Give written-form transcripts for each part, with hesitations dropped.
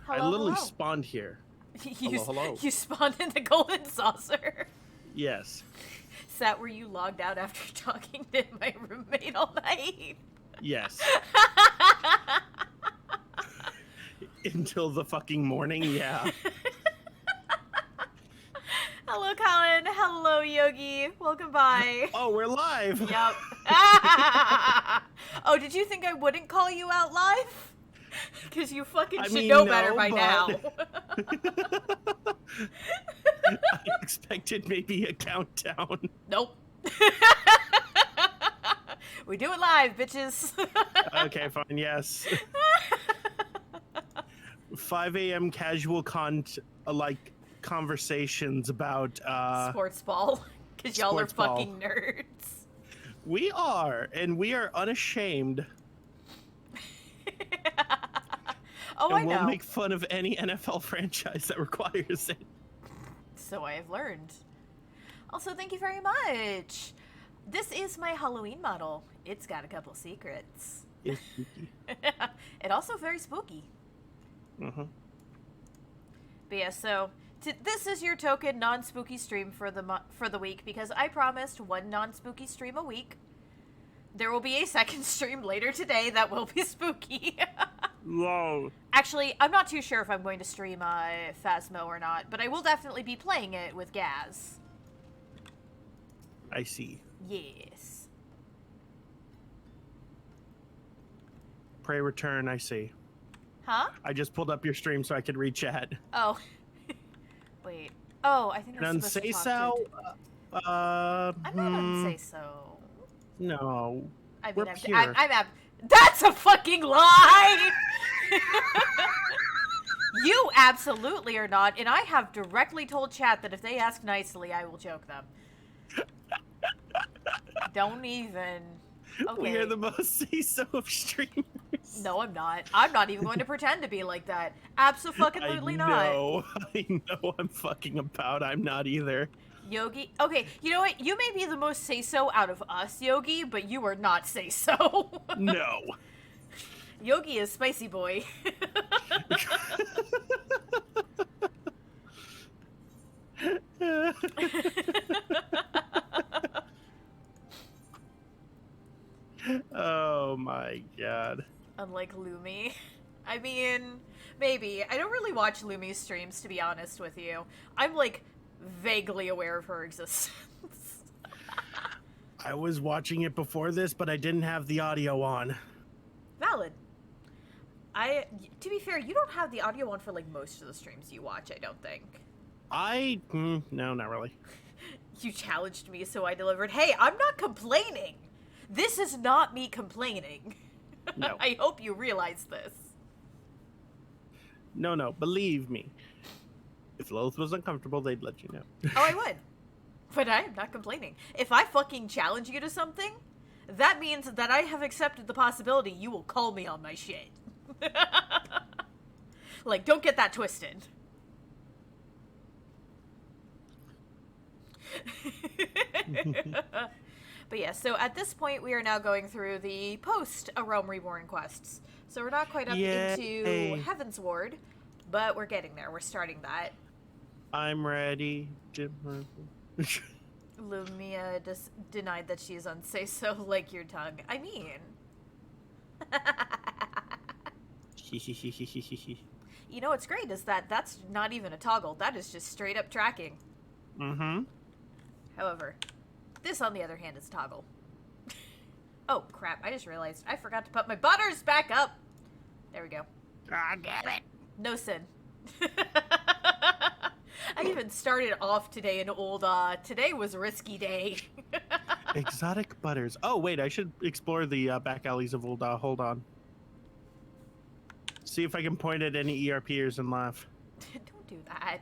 I Hello, literally hello. spawned here. You, Hello. You spawned in the golden saucer. Yes. Is that where you logged out after talking to my roommate all night? Yes. Until the fucking morning, yeah. Hello, Colin. Hello, Yogi. Welcome by. Oh, we're live! Yep. Oh, did you think I wouldn't call you out live? Because you fucking should know better by now. I expected maybe a countdown. Nope. We do it live, bitches. Okay, fine, yes. 5 a.m. casual conversations about Sports ball. Because y'all are Sports ball. fucking nerds. We are, and we are unashamed. Oh, and I know. we'll make fun of any NFL franchise that requires it. So I have learned. Also, thank you very much. This is my Halloween model. It's got a couple secrets. It's spooky. It also very spooky. Mm-hmm. But yeah, so this is your token non-spooky stream for the week, because I promised one non-spooky stream a week. There will be a second stream later today that will be spooky. Whoa. Actually, I'm not too sure if I'm going to stream Phasmo or not, but I will definitely be playing it with Gaz. I see. Yes. Pray return, I see. Huh? I just pulled up your stream so I could read chat. Oh. Wait. Oh, I think I'm And supposed to say talk so. I'm not on say so. No. I mean, We're pure. I'm that's a fucking lie! You absolutely are not, and I have directly told chat that if they ask nicely, I will choke them. Don't even. Okay. We are the most say-so of streamers. No, I'm not. I'm not even going to pretend to be like that. Abso-fucking-lutely not. I know I'm fucking about. I'm not either. Yogi? Okay, you know what? You may be the most say-so out of us, Yogi, but you are not say-so. No. Yogi is spicy boy. Oh my god. Unlike Lumi. I mean, maybe. I don't really watch Lumi's streams, to be honest with you. I'm, like, vaguely aware of her existence. I was watching it before this, but I didn't have the audio on. Valid. To be fair, you don't have the audio on for, like, most of the streams you watch, I don't think. No, not really. You challenged me, so I delivered. Hey, I'm not complaining! This is not me complaining. No. I hope you realize this. No, believe me. If Loth was uncomfortable, they'd let you know. Oh, I would. But I am not complaining. If I fucking challenge you to something, that means that I have accepted the possibility you will call me on my shit. Like, don't get that twisted. But yeah, so at this point we are now going through the post-A Realm Reborn quests. So we're not quite up into Heaven's Ward, but we're getting there. We're starting that. I'm ready. Lumia denied that she's on Say So Like Your Tongue. I mean... You know what's great is that that's not even a toggle. That is just straight up tracking. Mm-hmm. However, this on the other hand is toggle. Oh crap, I just realized I forgot to put my butters back up. There we go. God damn it. No sin. I even started off today an old, today was risky day. Exotic butters. Oh, wait, I should explore the back alleys of Ul'dah. Hold on. See if I can point at any ERPers and laugh. Don't do that.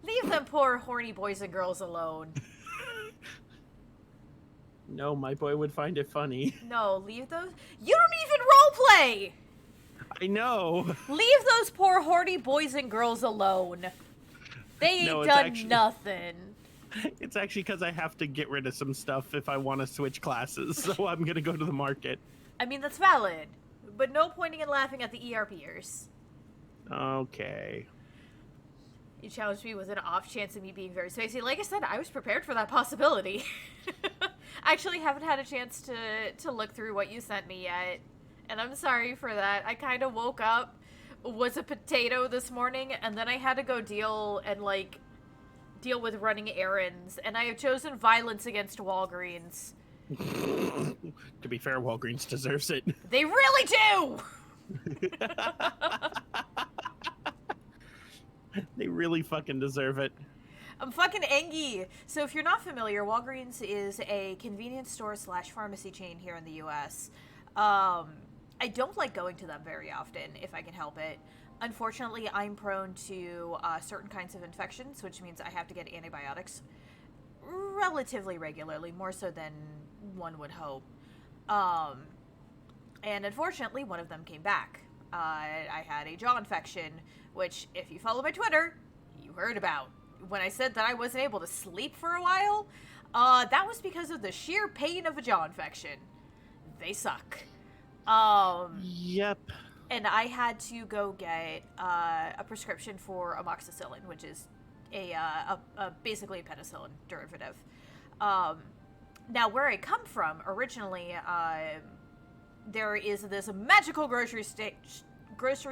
Leave them poor horny boys and girls alone. No, my boy would find it funny. No, leave those. You don't even roleplay! I know. Leave those poor horny boys and girls alone. They ain't done nothing. It's actually because I have to get rid of some stuff if I want to switch classes, so I'm gonna go to the market. I mean, that's valid. But no pointing and laughing at the ERPers. Okay. You challenged me with an off chance of me being very spacey. Like I said, I was prepared for that possibility. I actually haven't had a chance to look through what you sent me yet. And I'm sorry for that. I kind of woke up, was a potato this morning, and then I had to go deal with running errands. And I have chosen violence against Walgreens. To be fair, Walgreens deserves it. They really do! They really fucking deserve it. I'm fucking angry. So if you're not familiar, Walgreens is a convenience store / pharmacy chain here in the U.S. I don't like going to them very often, if I can help it. Unfortunately, I'm prone to certain kinds of infections, which means I have to get antibiotics relatively regularly, more so than one would hope. And unfortunately, one of them came back. I had a jaw infection, which, if you follow my Twitter, you heard about. When I said that I wasn't able to sleep for a while, that was because of the sheer pain of a jaw infection. They suck. Yep. And I had to go get a prescription for amoxicillin, which is basically a penicillin derivative. Now, where I come from, originally, there is this magical grocery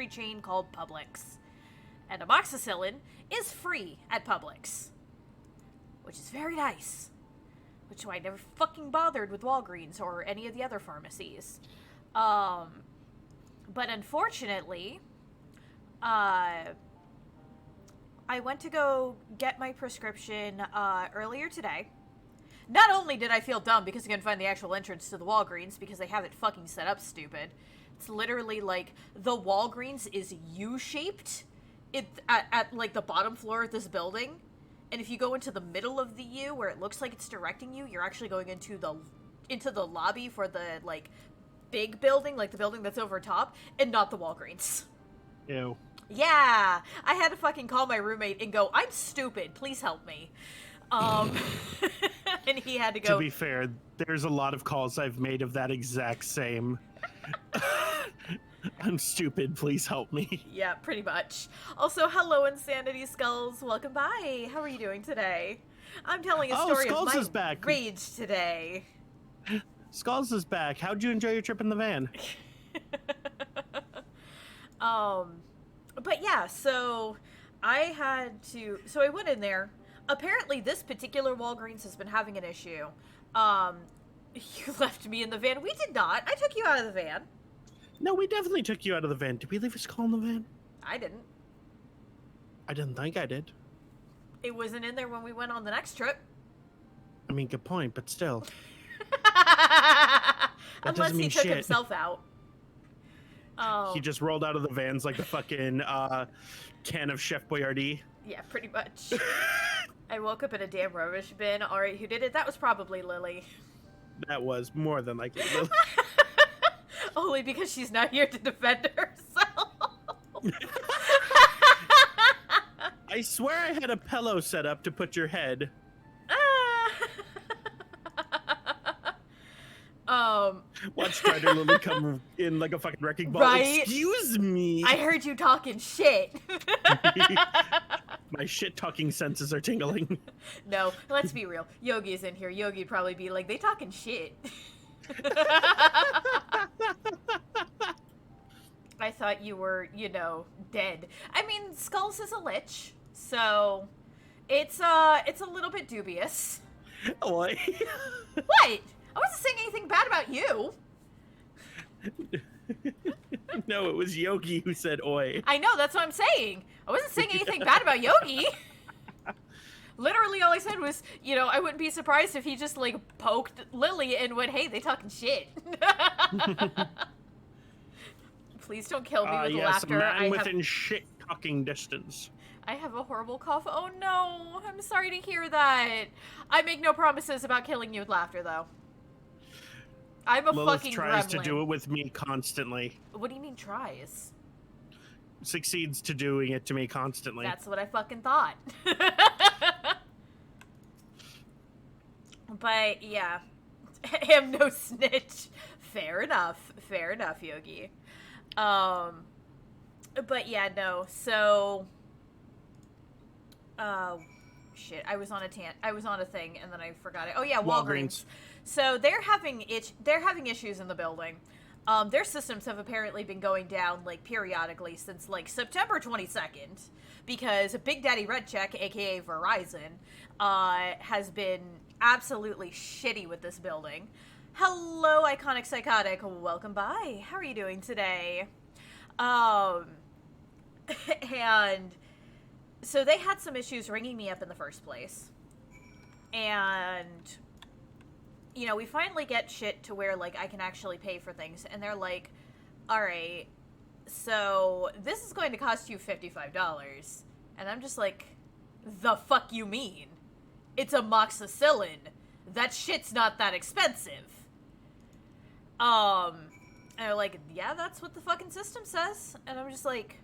chain called Publix. And amoxicillin is free at Publix, which is very nice. Which is why I never fucking bothered with Walgreens or any of the other pharmacies. But unfortunately, I went to go get my prescription earlier today. Not only did I feel dumb because I couldn't find the actual entrance to the Walgreens because they have it fucking set up stupid. It's literally like the Walgreens is U-shaped at like the bottom floor of this building. And if you go into the middle of the U where it looks like it's directing you, you're actually going into the lobby for the like big building, like the building that's over top, and not the Walgreens. Ew. Yeah, I had to fucking call my roommate and go, I'm stupid, please help me. And he had to go. To be fair, there's a lot of calls I've made of that exact same. I'm stupid, please help me. Yeah, pretty much. Also, hello, Insanity Skulls. Welcome by. How are you doing today? I'm telling a story Skulls of my is back. rage today. Skulls is back. How'd you enjoy your trip in the van? But yeah, so I went in there. Apparently, this particular Walgreens has been having an issue. You left me in the van. We did not. I took you out of the van. No, we definitely took you out of the van. Did we leave a skull in the van? I didn't. I didn't think I did. It wasn't in there when we went on the next trip. I mean, good point, but still. Unless he took himself out. He just rolled out of the vans like the fucking can of Chef Boyardee. Yeah, pretty much. I woke up in a damn rubbish bin. Alright, who did it? That was probably Lily. That was more than likely Lily. Only because she's not here to defend herself. I swear I had a pillow set up to put your head. Watch Strider Lily come in like a fucking wrecking ball. Right? Excuse me. I heard you talking shit. My shit-talking senses are tingling. No, let's be real. Yogi's in here. Yogi'd probably be like, they talking shit. I thought you were, dead. I mean, Skulls is a lich, so it's a little bit dubious. What? What? I wasn't saying anything bad about you. No, it was Yogi who said oi. I know, that's what I'm saying. I wasn't saying anything bad about Yogi. Literally all I said was, I wouldn't be surprised if he just, poked Lily and went, hey, they talking shit. Please don't kill me with laughter. Man within shit-talking distance. I have a horrible cough. Oh, no. I'm sorry to hear that. I make no promises about killing you with laughter, though. I'm a Lilith fucking tries gremlin. to do it with me constantly. What do you mean tries? Succeeds to doing it to me constantly. That's what I fucking thought. But, yeah. I am no snitch. Fair enough. Fair enough, Yogi. But yeah, no. So, shit. I was on a thing, and then I forgot it. Oh yeah, Walgreens. So they're having issues in the building. Their systems have apparently been going down like periodically since like September 22nd, because Big Daddy Red Check, aka Verizon, has been absolutely shitty with this building. Hello, Iconic Psychotic. Welcome by. How are you doing today? And so they had some issues ringing me up in the first place. And, you know, we finally get shit to where, like, I can actually pay for things. And they're like, alright, so this is going to cost you $55. And I'm just like, the fuck you mean? It's amoxicillin. That shit's not that expensive. And they're like, yeah, that's what the fucking system says. And I'm just like,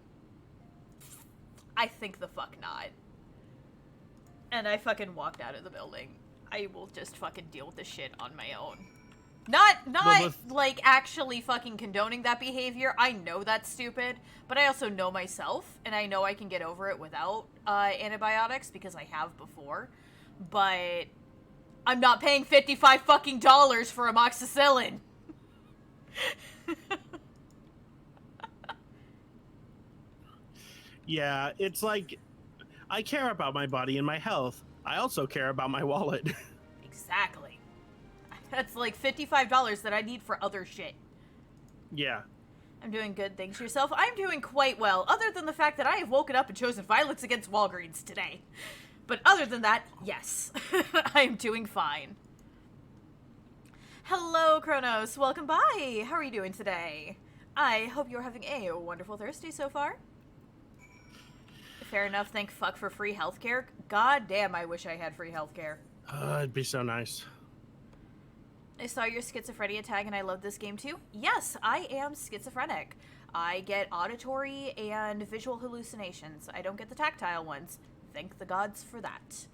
I think the fuck not. And I fucking walked out of the building. I will just fucking deal with this shit on my own. Not like actually fucking condoning that behavior. I know that's stupid, but I also know myself, and I know I can get over it without antibiotics because I have before. But I'm not paying $55 fucking for amoxicillin. Yeah, it's like, I care about my body and my health. I also care about my wallet. Exactly. That's like $55 that I need for other shit. Yeah. I'm doing good, thanks yourself. I'm doing quite well, other than the fact that I have woken up and chosen violence against Walgreens today. But other than that, yes. I am doing fine. Hello, Kronos. Welcome by. How are you doing today? I hope you're having a wonderful Thursday so far. Fair enough, thank fuck for free healthcare. God damn, I wish I had free healthcare. It'd be so nice. I saw your schizophrenia tag and I love this game too. Yes, I am schizophrenic. I get auditory and visual hallucinations. I don't get the tactile ones. Thank the gods for that.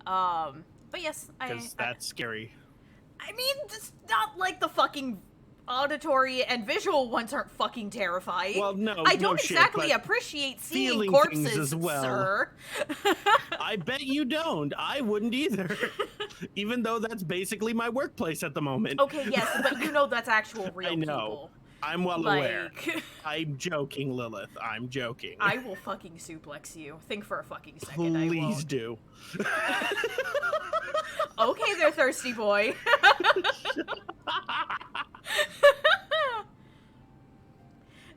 But yes, because that's scary. I mean, it's not like the fucking auditory and visual ones aren't fucking terrifying. Well, no, I don't exactly shit, appreciate seeing feeling corpses, things as well. sir. I bet you don't. I wouldn't either. Even though that's basically my workplace at the moment. Okay, yes, but you know that's actual real I know. People. I'm well aware. I'm joking, Lilith. I'm joking. I will fucking suplex you. Think for a fucking second. Please do. Okay there, thirsty boy.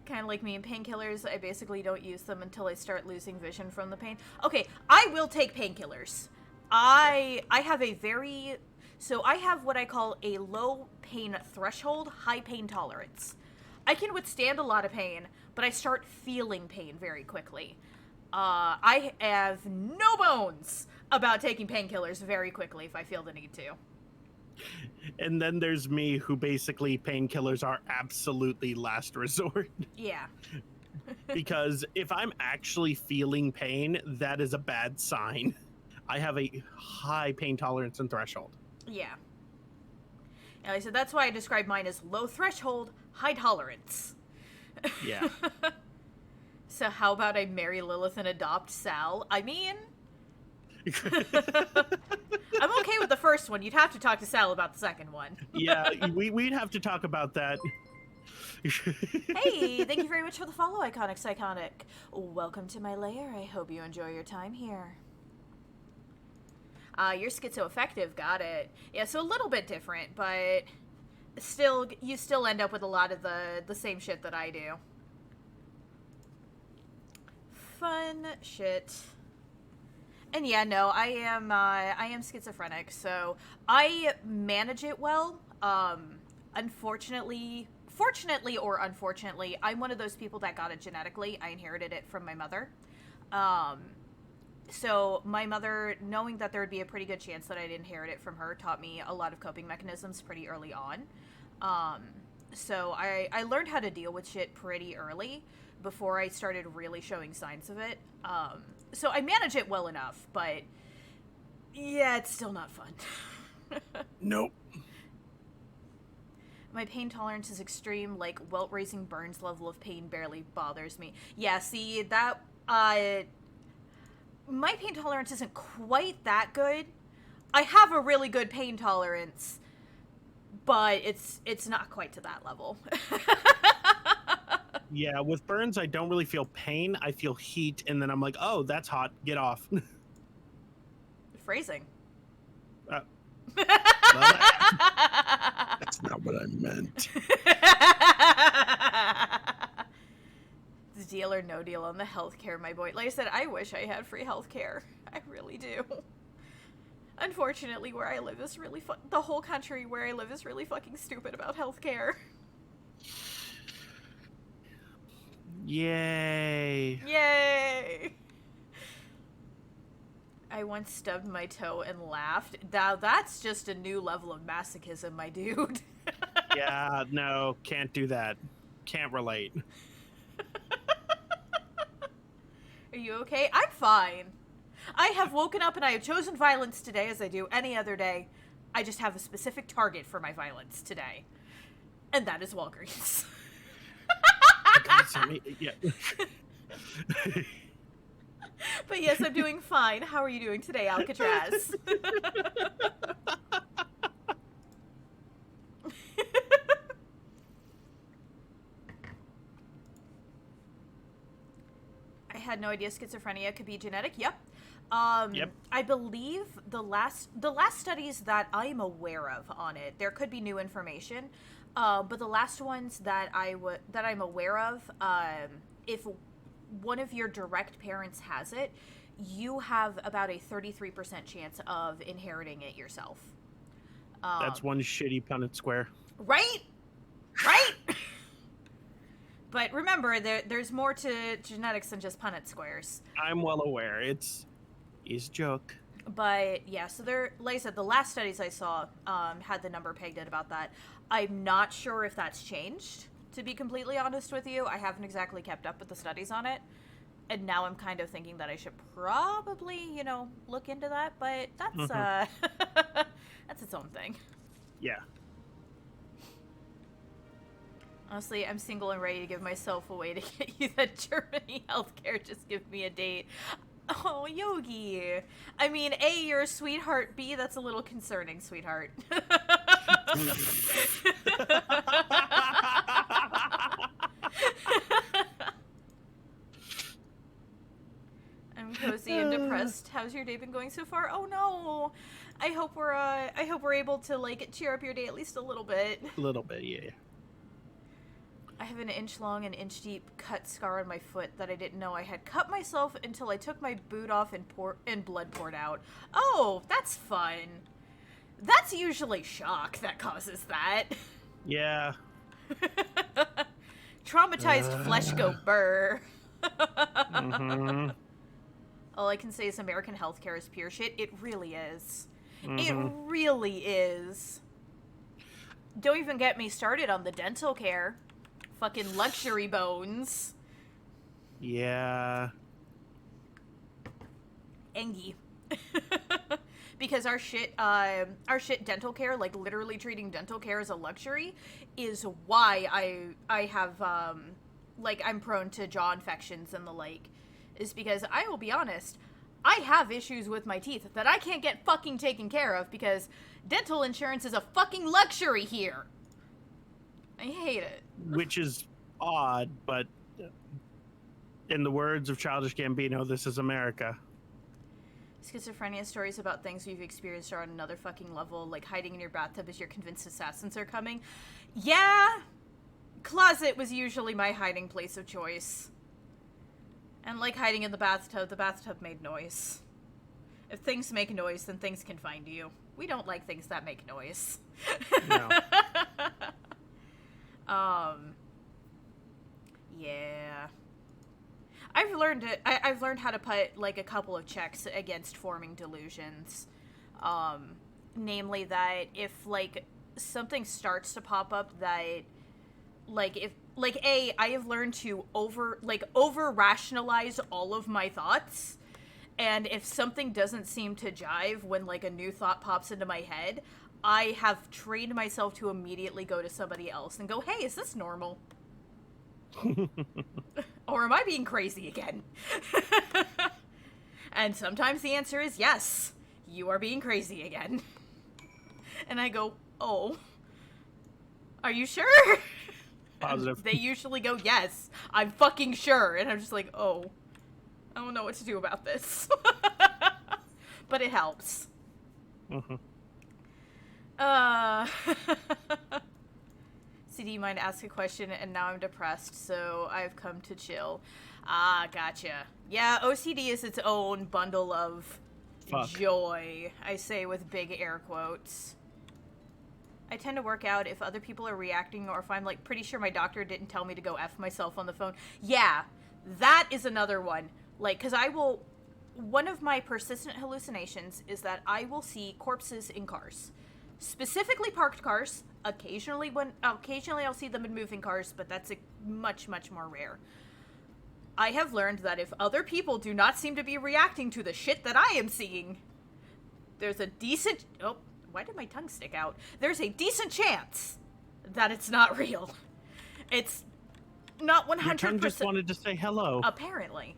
Kind of like me in painkillers. I basically don't use them until I start losing vision from the pain. Okay, I will take painkillers. I have a very... So I have what I call a low pain threshold, high pain tolerance. I can withstand a lot of pain, but I start feeling pain very quickly. I have no bones about taking painkillers very quickly if I feel the need to. And then there's me, who basically painkillers are absolutely last resort. Yeah. Because if I'm actually feeling pain, that is a bad sign. I have a high pain tolerance and threshold. Yeah. And I said that's why I describe mine as low threshold, high tolerance. Yeah. So how about I marry Lilith and adopt Sal? I mean... I'm okay with the first one. You'd have to talk to Sal about the second one. Yeah, we'd have to talk about that. Hey, thank you very much for the follow, Iconic Psychotic. Welcome to my lair. I hope you enjoy your time here. You're schizoaffective, got it. Yeah, so a little bit different, but still, you still end up with a lot of the same shit that I do. Fun shit. And yeah, no, I am schizophrenic, so I manage it well. Fortunately or unfortunately, I'm one of those people that got it genetically. I inherited it from my mother. So my mother, knowing that there would be a pretty good chance that I'd inherit it from her, taught me a lot of coping mechanisms pretty early on. So I learned how to deal with shit pretty early before I started really showing signs of it. So I manage it well enough, but yeah, it's still not fun. Nope. My pain tolerance is extreme, like welt-raising burns level of pain barely bothers me. Yeah, see, that, my pain tolerance isn't quite that good. I have a really good pain tolerance, but it's not quite to that level. Yeah, with burns, I don't really feel pain. I feel heat, and then I'm like, oh, that's hot. Get off. Phrasing. Well, that's not what I meant. Deal or no deal on the healthcare, my boy. Like I said, I wish I had free healthcare. I really do. Unfortunately, where I live is really the whole country where I live is really fucking stupid about healthcare. Yay. Yay! I once stubbed my toe and laughed. Now that's just a new level of masochism, my dude. Yeah, no, can't do that. Can't relate. Are you okay? I'm fine. I have woken up and I have chosen violence today as I do any other day. I just have a specific target for my violence today. And that is Walgreens. Yeah. But yes, I'm doing fine. How are you doing today, Alcatraz? I had no idea schizophrenia could be genetic. Yep. Yep. I believe the last studies that I'm aware of on it, there could be new information, but the last ones that I'm aware of, if one of your direct parents has it, you have about a 33% chance of inheriting it yourself. That's one shitty Punnett square. Right? Right? But remember, there's more to genetics than just Punnett squares. I'm well aware. It's a joke. But yeah, so like I said, the last studies I saw had the number pegged at about that. I'm not sure if that's changed, to be completely honest with you. I haven't exactly kept up with the studies on it. And now I'm kind of thinking that I should probably, look into that. But that's, that's its own thing. Yeah. Honestly, I'm single and ready to give myself away to get you that Germany healthcare. Just give me a date. Oh, Yogi. I mean, A, you're a sweetheart. B, that's a little concerning, sweetheart. I'm cozy and depressed. How's your day been going so far? Oh no. I hope we're able to like cheer up your day at least a little bit. A little bit, yeah. I have an inch long and inch deep cut scar on my foot that I didn't know I had cut myself until I took my boot off and blood poured out. Oh, that's fun. That's usually shock that causes that. Yeah. Traumatized flesh go burr. Mm-hmm. All I can say is American healthcare is pure shit. It really is. Mm-hmm. It really is. Don't even get me started on the dental care. Fucking luxury bones. Yeah. Engie. Because our shit dental care, like literally treating dental care as a luxury, is why I have I'm prone to jaw infections and the like. Is because I will be honest, I have issues with my teeth that I can't get fucking taken care of because dental insurance is a fucking luxury here. I hate it. Which is odd, but in the words of Childish Gambino, this is America. Schizophrenia stories about things you've experienced are on another fucking level, like hiding in your bathtub as you're convinced assassins are coming. Yeah! Closet was usually my hiding place of choice. And like hiding in the bathtub made noise. If things make noise, then things can find you. We don't like things that make noise. No. Yeah. I've learned how to put like a couple of checks against forming delusions. Namely that if like something starts to pop up that I have learned to over rationalize all of my thoughts. And if something doesn't seem to jive when like a new thought pops into my head, I have trained myself to immediately go to somebody else and go, hey, is this normal? Or am I being crazy again? And sometimes the answer is yes, you are being crazy again. And I go, oh, are you sure? Positive. They usually go, yes, I'm fucking sure. And I'm just like, oh, I don't know what to do about this. But it helps. Mm-hmm. So do you mind ask a question? And now I'm depressed, so I've come to chill. Ah, gotcha. Yeah, OCD is its own bundle of joy, I say with big air quotes. I tend to work out if other people are reacting or if I'm, like, pretty sure my doctor didn't tell me to go F myself on the phone. Yeah, that is another one. Like, because one of my persistent hallucinations is that I will see corpses in cars. Specifically parked cars. Occasionally I'll see them in moving cars, but that's much, much more rare. I have learned that if other people do not seem to be reacting to the shit that I am seeing, there's a decent... Oh, why did my tongue stick out? There's a decent chance that it's not real. It's not 100%... Your tongue just wanted to say hello. Apparently.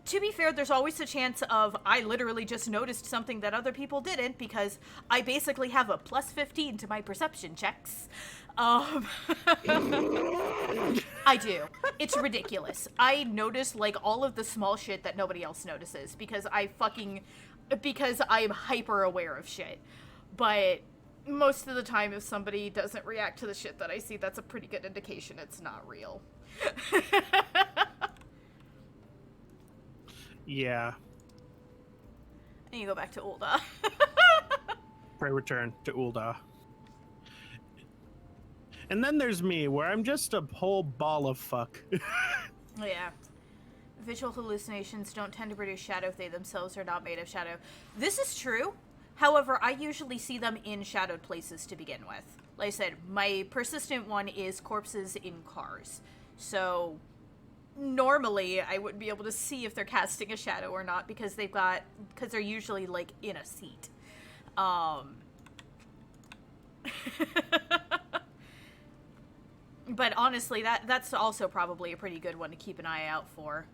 To be fair, there's always a chance of I literally just noticed something that other people didn't because I basically have a plus 15 to my perception checks. I do. It's ridiculous. I notice, like, all of the small shit that nobody else notices because I'm hyper aware of shit. But most of the time, if somebody doesn't react to the shit that I see, that's a pretty good indication it's not real. Yeah. I need to go back to Ulda. Pray return to Ulda. And then there's me, where I'm just a whole ball of fuck. Yeah. Visual hallucinations don't tend to produce shadow if they themselves are not made of shadow. This is true. However, I usually see them in shadowed places to begin with. Like I said, my persistent one is corpses in cars. So... normally I wouldn't be able to see if they're casting a shadow or not because they're usually like in a seat. But honestly, that's also probably a pretty good one to keep an eye out for.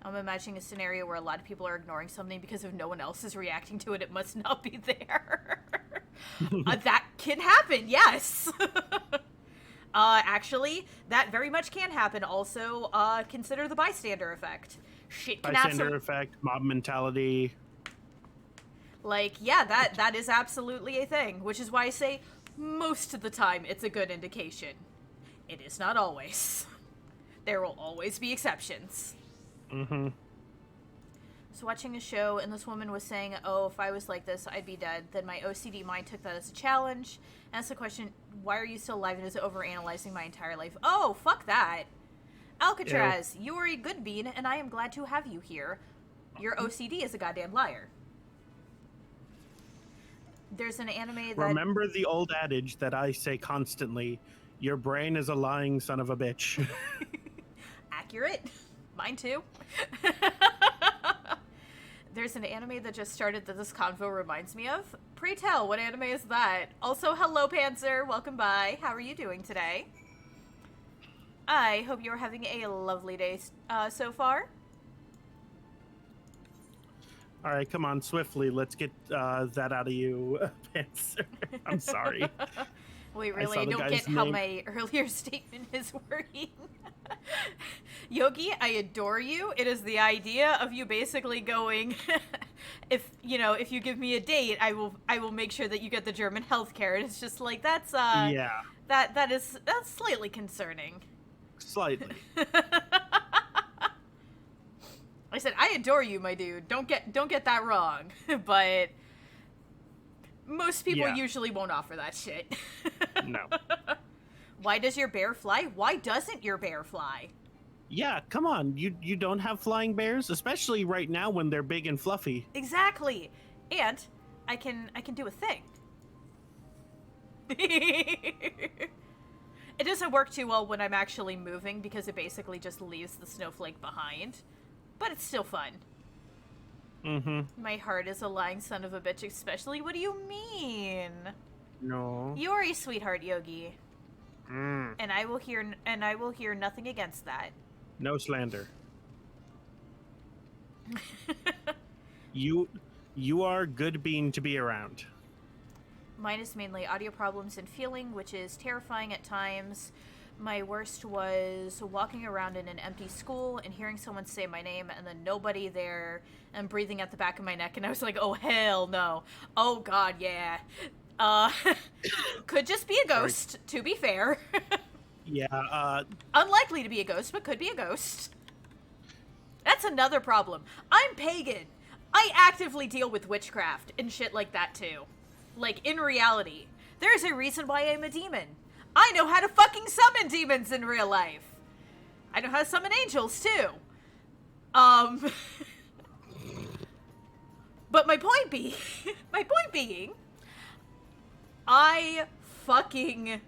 I'm imagining a scenario where a lot of people are ignoring something because if no one else is reacting to it, it must not be there. That can happen, yes. Actually, that very much can happen. Also, consider the bystander effect. Shit can bystander effect, mob mentality. Like, yeah, that is absolutely a thing, which is why I say most of the time it's a good indication. It is not always. There will always be exceptions. Mm-hmm. So watching a show and this woman was saying, oh, if I was like this, I'd be dead. Then my OCD mind took that as a challenge. Asked the question, why are you still alive and is overanalyzing my entire life? Oh, fuck that. Alcatraz, you are a good bean and I am glad to have you here. Your OCD is a goddamn liar. There's an anime that... Remember the old adage that I say constantly, your brain is a lying son of a bitch. Accurate. Mine too. There's an anime that just started that this convo reminds me of. Pray tell, what anime is that? Also, hello, Panzer. Welcome by. How are you doing today? I hope you're having a lovely day so far. All right, come on, swiftly. Let's get that out of you, Panzer. I'm sorry. Wait, really? I don't get how my earlier statement is wording. Yogi, I adore you. It is the idea of you basically going, if you give me a date, I will make sure that you get the German healthcare. And it's just like that's that's slightly concerning. Slightly. I said I adore you, my dude. Don't get that wrong. But most people usually won't offer that shit. No. Why does your bear fly? Why doesn't your bear fly? Yeah, come on. You don't have flying bears, especially right now when they're big and fluffy. Exactly. And I can do a thing. It doesn't work too well when I'm actually moving because it basically just leaves the snowflake behind. But it's still fun. Mm-hmm. My heart is a lying son of a bitch, especially. What do you mean? No. You are a sweetheart, Yogi. Mm. And I will hear nothing against that. No slander. You are good being to be around. Mine is mainly audio problems and feeling, which is terrifying at times. My worst was walking around in an empty school and hearing someone say my name and then nobody there and breathing at the back of my neck, and I was like, oh hell no. Oh god, yeah. Could just be a ghost, sorry. To be fair. Yeah, Unlikely to be a ghost, but could be a ghost. That's another problem. I'm pagan. I actively deal with witchcraft and shit like that too. Like, in reality. There's a reason why I'm a demon. I know how to fucking summon demons in real life. I know how to summon angels too. But my point being, I fucking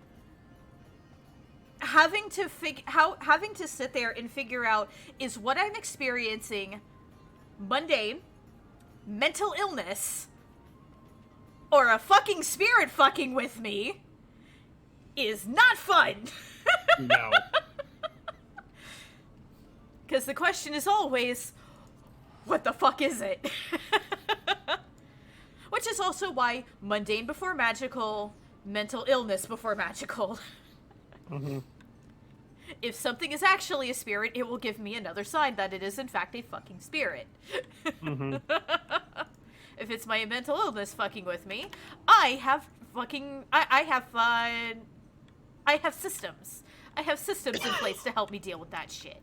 having to sit there and figure out, is what I'm experiencing mundane, mental illness, or a fucking spirit fucking with me, is not fun. No. Because the question is always, what the fuck is it? Which is also why mundane before magical, mental illness before magical. Mm-hmm. If something is actually a spirit, it will give me another sign that it is in fact a fucking spirit. Mm-hmm. If it's my mental illness fucking with me, I have systems. I have systems in place to help me deal with that shit.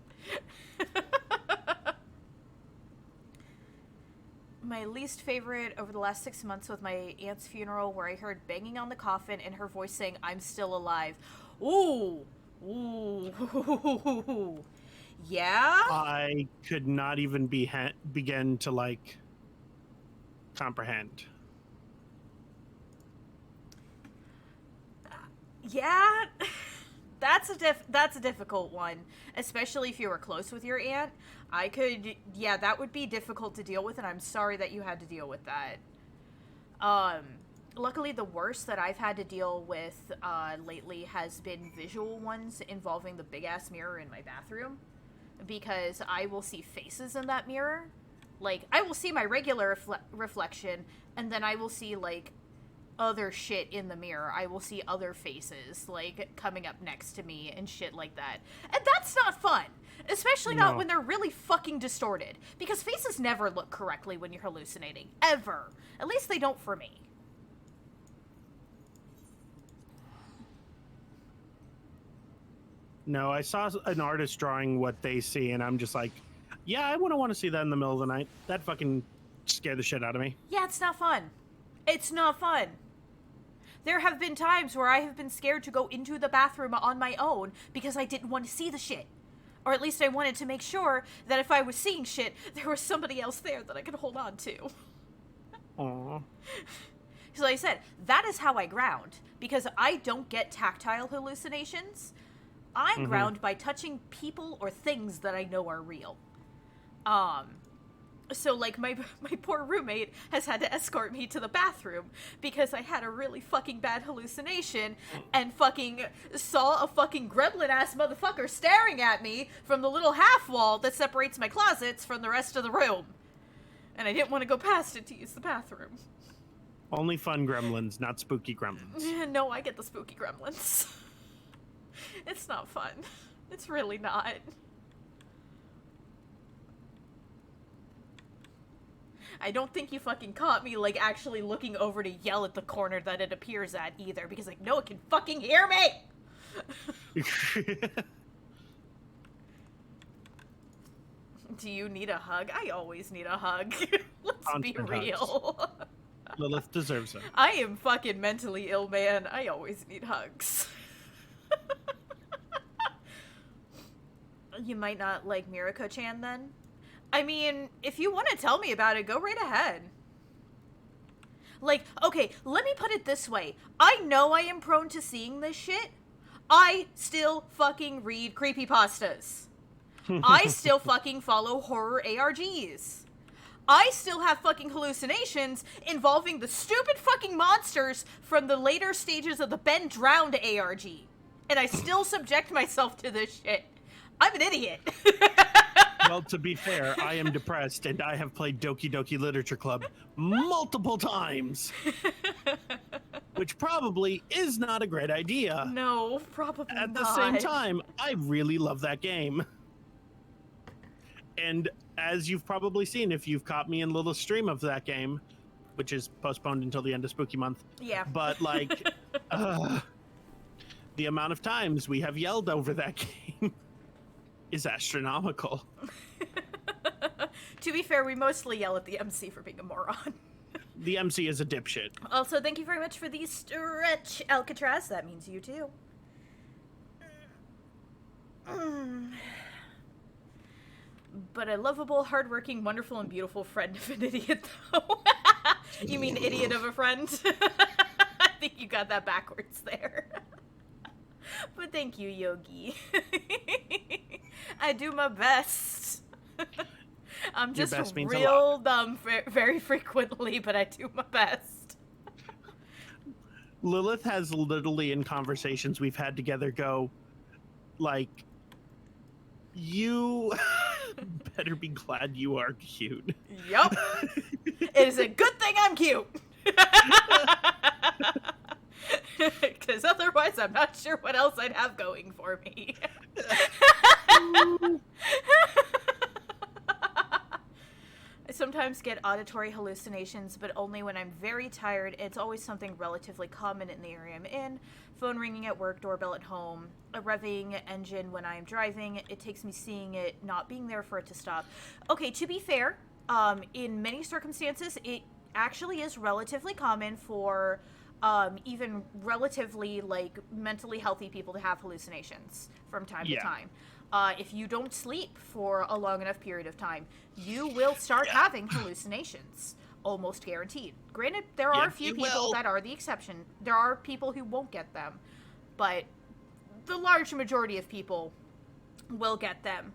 My least favorite over the last 6 months was my aunt's funeral, where I heard banging on the coffin and her voice saying, "I'm still alive." Ooh. Ooh. Yeah? I could not even begin to, like, comprehend. Yeah? That's a difficult one, especially if you were close with your aunt. That would be difficult to deal with, and I'm sorry that you had to deal with that. Luckily, the worst that I've had to deal with lately has been visual ones involving the big-ass mirror in my bathroom, because I will see faces in that mirror. Like, I will see my regular reflection, and then I will see, like, other shit in the mirror. I will see other faces, like, coming up next to me and shit like that. And that's not fun! Especially not when they're really fucking distorted. Because faces never look correctly when you're hallucinating. Ever. At least they don't for me. No, I saw an artist drawing what they see, and I'm just like, yeah, I wouldn't want to see that in the middle of the night. That fucking scared the shit out of me. Yeah, it's not fun. It's not fun. There have been times where I have been scared to go into the bathroom on my own because I didn't want to see the shit. Or at least I wanted to make sure that if I was seeing shit, there was somebody else there that I could hold on to. Aww. So like I said, that is how I ground. Because I don't get tactile hallucinations. I ground by touching people or things that I know are real. So, like, my poor roommate has had to escort me to the bathroom because I had a really fucking bad hallucination and fucking saw a fucking gremlin-ass motherfucker staring at me from the little half wall that separates my closets from the rest of the room. And I didn't want to go past it to use the bathroom. Only fun gremlins, not spooky gremlins. No, I get the spooky gremlins. It's not fun. It's really not. I don't think you fucking caught me, like, actually looking over to yell at the corner that it appears at either, because, like, no one can fucking hear me! Do you need a hug? I always need a hug. Let's Constant be real. Hugs. Lilith deserves it. I am fucking mentally ill, man. I always need hugs. You might not like Mirako-chan, then? I mean, if you want to tell me about it, go right ahead. Like, okay, let me put it this way. I know I am prone to seeing this shit. I still fucking read creepypastas. I still fucking follow horror ARGs. I still have fucking hallucinations involving the stupid fucking monsters from the later stages of the Ben Drowned ARG. And I still subject myself to this shit. I'm an idiot. Well, to be fair, I am depressed, and I have played Doki Doki Literature Club multiple times. Which probably is not a great idea. No, probably not. At the same time, I really love that game. And as you've probably seen, if you've caught me in a little stream of that game, which is postponed until the end of Spooky Month. Yeah. But, like, the amount of times we have yelled over that game is astronomical. To be fair, we mostly yell at the MC for being a moron. The MC is a dipshit. Also, thank you very much for the stretch, Alcatraz. That means you too. But a lovable, hardworking, wonderful, and beautiful friend of an idiot, though. You mean idiot of a friend? I think you got that backwards there. But thank you, Yogi. I do my best. I'm just real dumb very frequently, but I do my best. Lilith has literally, in conversations we've had together, go, like, you better be glad you are cute. Yup. It is a good thing I'm cute. Because otherwise, I'm not sure what else I'd have going for me. I sometimes get auditory hallucinations, but only when I'm very tired. It's always something relatively common in the area I'm in. Phone ringing at work, doorbell at home, a revving engine when I'm driving. It takes me seeing it, not being there for it to stop. Okay, to be fair, in many circumstances, it actually is relatively common for even relatively, like, mentally healthy people to have hallucinations from time to time. If you don't sleep for a long enough period of time, you will start having hallucinations. Almost guaranteed. Granted, there are a few people that are the exception. There are people who won't get them. But the large majority of people will get them.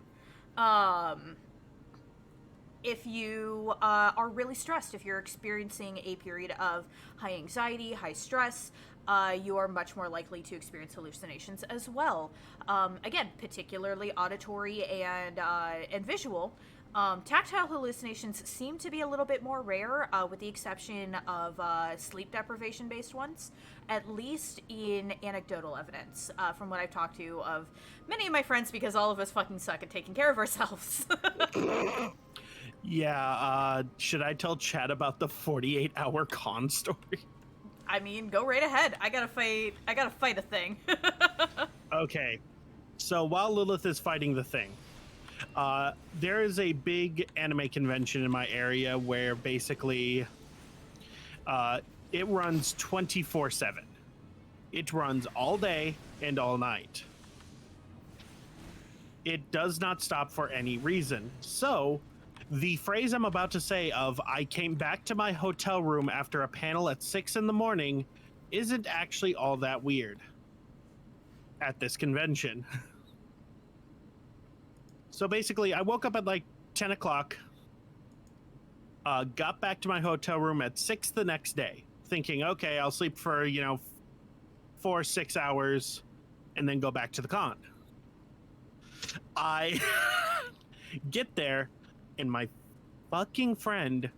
If you are really stressed, if you're experiencing a period of high anxiety, high stress, you are much more likely to experience hallucinations as well. Again, particularly auditory and visual. Tactile hallucinations seem to be a little bit more rare, with the exception of sleep deprivation-based ones, at least in anecdotal evidence, from what I've talked to of many of my friends, because all of us fucking suck at taking care of ourselves. Yeah, should I tell Chad about the 48-hour con story? I mean, go right ahead. I gotta fight a thing. Okay, so while Lilith is fighting the thing, there is a big anime convention in my area where basically it runs 24/7. It runs all day and all night. It does not stop for any reason. So the phrase I'm about to say of "I came back to my hotel room after a panel at 6 in the morning" isn't actually all that weird at this convention. So basically, I woke up at like 10 o'clock, got back to my hotel room at 6 the next day, thinking, okay, I'll sleep for, 4-6 hours and then go back to the con. I get there, and my fucking friend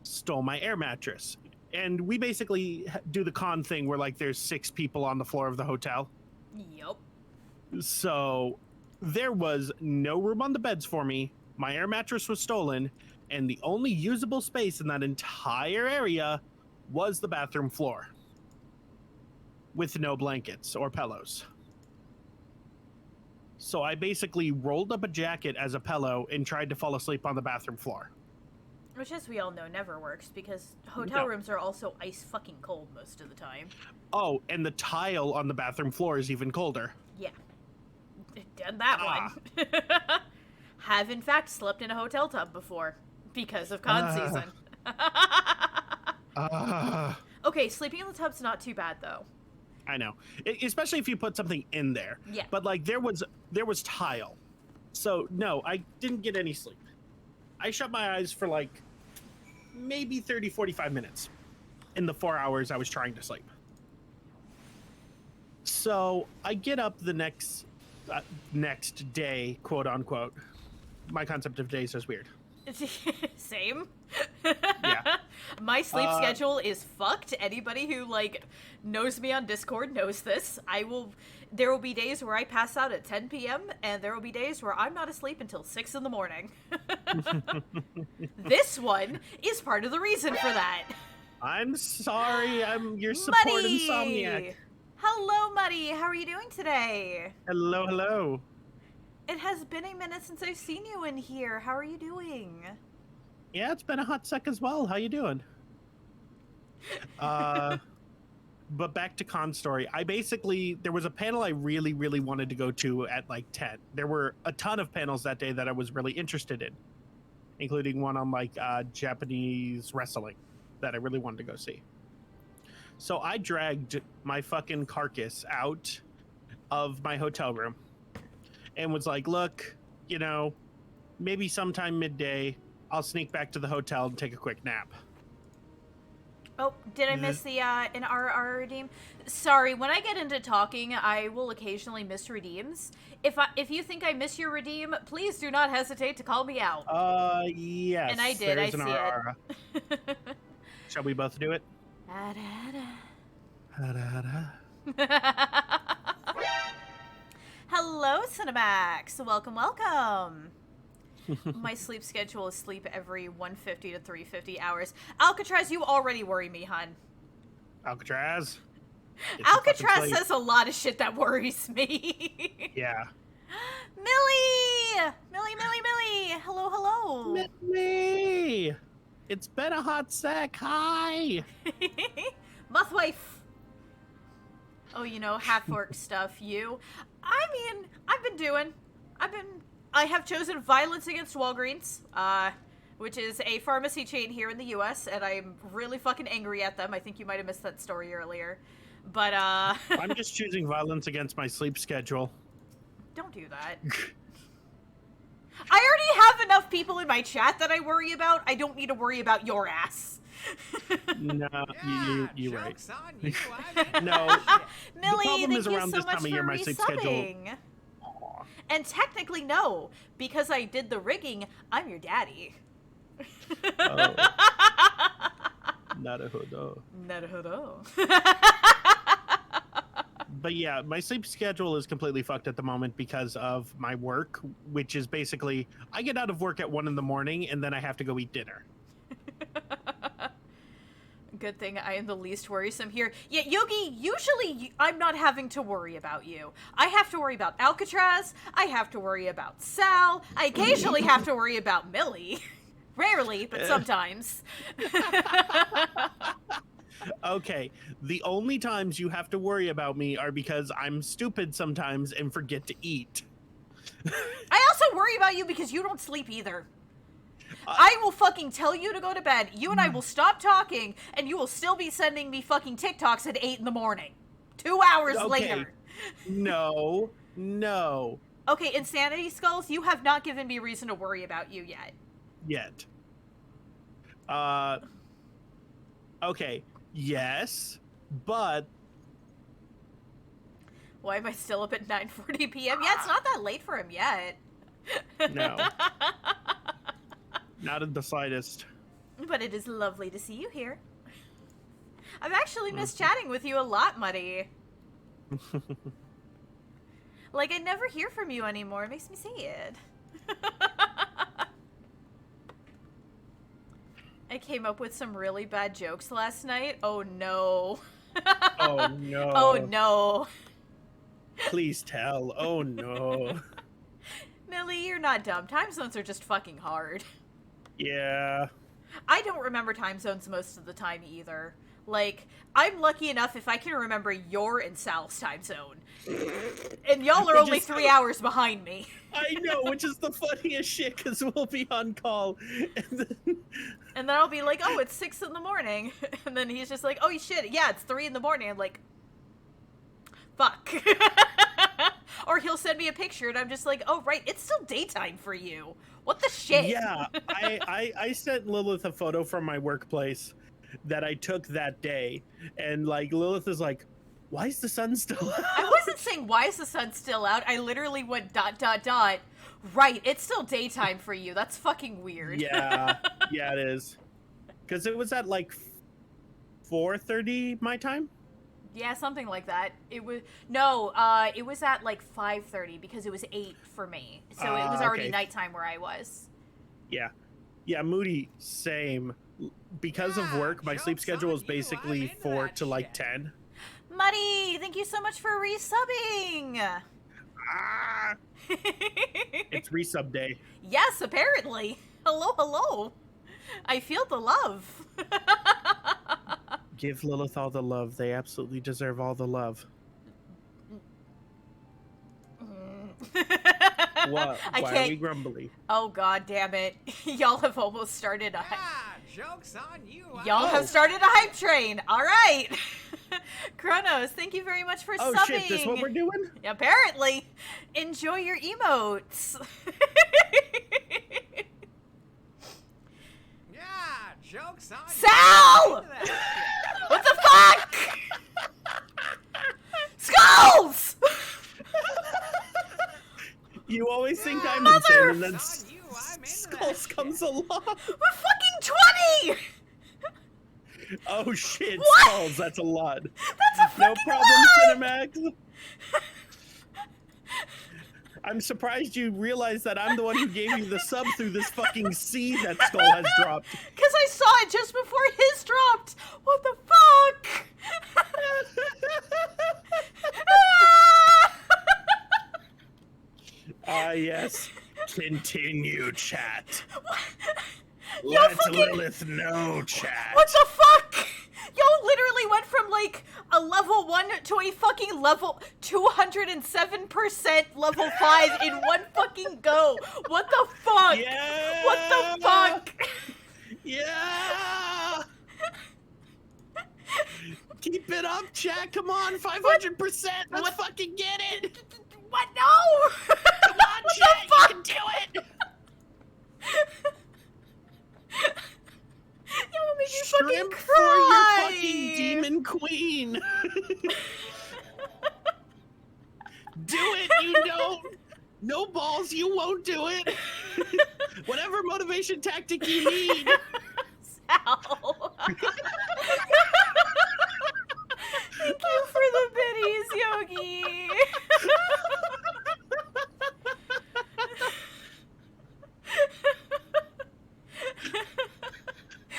stole my air mattress. And we basically do the con thing where, like, there's 6 people on the floor of the hotel. Yup. So there was no room on the beds for me. My air mattress was stolen, and the only usable space in that entire area was the bathroom floor with no blankets or pillows. So I basically rolled up a jacket as a pillow and tried to fall asleep on the bathroom floor. Which, as we all know, never works, because hotel rooms are also ice fucking cold most of the time. Oh, and the tile on the bathroom floor is even colder. Yeah. Done that one. Have, in fact, slept in a hotel tub before, because of con season. Okay, sleeping in the tub's not too bad, though. I know. Especially if you put something in there. Yeah. But, like, there was tile. So, no, I didn't get any sleep. I shut my eyes for, like, maybe 30, 45 minutes in the 4 hours I was trying to sleep. So I get up the next day, quote unquote. My concept of days is weird. Same. Yeah. My sleep schedule is fucked. Anybody who knows me on Discord knows this. There will be days where I pass out at 10 p.m. and there will be days where I'm not asleep until 6 in the morning. This one is part of the reason for that. I'm sorry, I'm your support Muddy! insomniac. Hello, Muddy. How are you doing today? Hello, hello. It has been a minute since I've seen you in here. How are you doing? Yeah, it's been a hot sec as well. How you doing? But back to con story. There was a panel I really, really wanted to go to at 10. There were a ton of panels that day that I was really interested in, including one on Japanese wrestling that I really wanted to go see. So I dragged my fucking carcass out of my hotel room and was like, look, maybe sometime midday, I'll sneak back to the hotel and take a quick nap. Oh, did I miss the an RR redeem? Sorry, when I get into talking, I will occasionally miss redeems. If you think I miss your redeem, please do not hesitate to call me out. Yes. And I did, I see RR. it. Shall we both do it? Hello, Cinemax. Welcome, welcome. My sleep schedule is sleep every 150 to 350 hours. Alcatraz, you already worry me, hun. Alcatraz? Alcatraz says a lot of shit that worries me. Yeah. Millie! Millie! Hello, hello. Millie! It's been a hot sec. Hi! Mothwife. Oh, half orc stuff, you. I mean, I have chosen Violence Against Walgreens, which is a pharmacy chain here in the U.S., and I'm really fucking angry at them. I think you might have missed that story earlier. But, I'm just choosing violence against my sleep schedule. Don't do that. I already have enough people in my chat that I worry about. I don't need to worry about your ass. No, Yeah, you're right. joke's on you. No. Millie, thank is you around so this much time of year, for my sleep schedule. resubbing. And technically, no, because I did the rigging, I'm your daddy. Oh. Naruhodo. Naruhodo. But yeah, my sleep schedule is completely fucked at the moment because of my work, which is basically I get out of work at 1 a.m. and then I have to go eat dinner. Good thing I am the least worrisome here. Yeah, Yogi, usually I'm not having to worry about you. I have to worry about Alcatraz. I have to worry about Sal. I occasionally have to worry about Millie. Rarely, but sometimes. Okay, the only times you have to worry about me are because I'm stupid sometimes and forget to eat. I also worry about you because you don't sleep either. I will fucking tell you to go to bed. You and I will stop talking, and you will still be sending me fucking TikToks at 8 in the morning. 2 hours later. No. Okay, Insanity Skulls, you have not given me reason to worry about you yet. Okay, yes, but... Why am I still up at 9:40 p.m.? Yeah, it's not that late for him yet. No. Not in the slightest. But it is lovely to see you here. I've actually missed chatting with you a lot, Muddy. I never hear from you anymore. It makes me sad. I came up with some really bad jokes last night. Oh, no. Oh, no. Oh, no. Please tell. Oh, no. Millie, you're not dumb. Time zones are just fucking hard. Yeah. I don't remember time zones most of the time either. I'm lucky enough if I can remember your and Sal's time zone. And y'all are only 3 hours behind me. I know, which is the funniest shit, because we'll be on call. And then I'll be like, oh, it's 6 in the morning. And then he's just like, oh, shit, yeah, it's 3 in the morning. I'm like, fuck. Or he'll send me a picture, and I'm just like, oh, right, it's still daytime for you. What the shit? Yeah, I sent Lilith a photo from my workplace that I took that day, and like Lilith is like, "Why is the sun still out?" I wasn't saying why is the sun still out. I literally went ... Right, it's still daytime for you. That's fucking weird. Yeah, yeah, it is. Because it was at like 4:30 my time. Yeah, something like that. It was it was at like 5:30 because it was 8 for me. So it was already Okay. nighttime where I was. Yeah, yeah, Moody, same. Because of work, my sleep schedule is basically 4 to like 10. Muddy, thank you so much for resubbing. Ah, it's resub day. Yes, apparently. Hello, hello. I feel the love. Give Lilith all the love. They absolutely deserve all the love. What? I Why can't... are we grumbly? Oh god damn it. Y'all have almost started a Joke's on you. Y'all have started a hype train. All right. Kronos, thank you very much for Oh subbing. shit, this what we're doing? Apparently. Enjoy your emotes. Yeah, joke's on Sal! you. What the fuck? Skulls! You always think I'm Mother- insane, and then Joke's on you, I'm into Skulls that comes along. We're fucking 20! Oh shit, What? Skulls, that's a lot. That's a No fucking problem, lot! Cinemax. I'm surprised you realized that I'm the one who gave you the sub through this fucking C that Skull has dropped. Because I saw it just before his dropped. What the fuck? Ah, yes. Continue, chat. Yo, Let fucking... Lilith know, chat. What the fuck? Yo, literally went from like a level 1 to a fucking level 207% level 5 in one fucking go. What the fuck? Yeah! What the fuck? Yeah! Keep it up, chat. Come on, 500%. Let's fucking get it. What? No! Come on, What chat. the fuck? You can do it. Yo, it made me fucking Shrimp cry. for your fucking demon queen. Do it, you don't. No balls, you won't do it. Whatever motivation tactic you need. Sal. Thank you for the biddies, Yogi.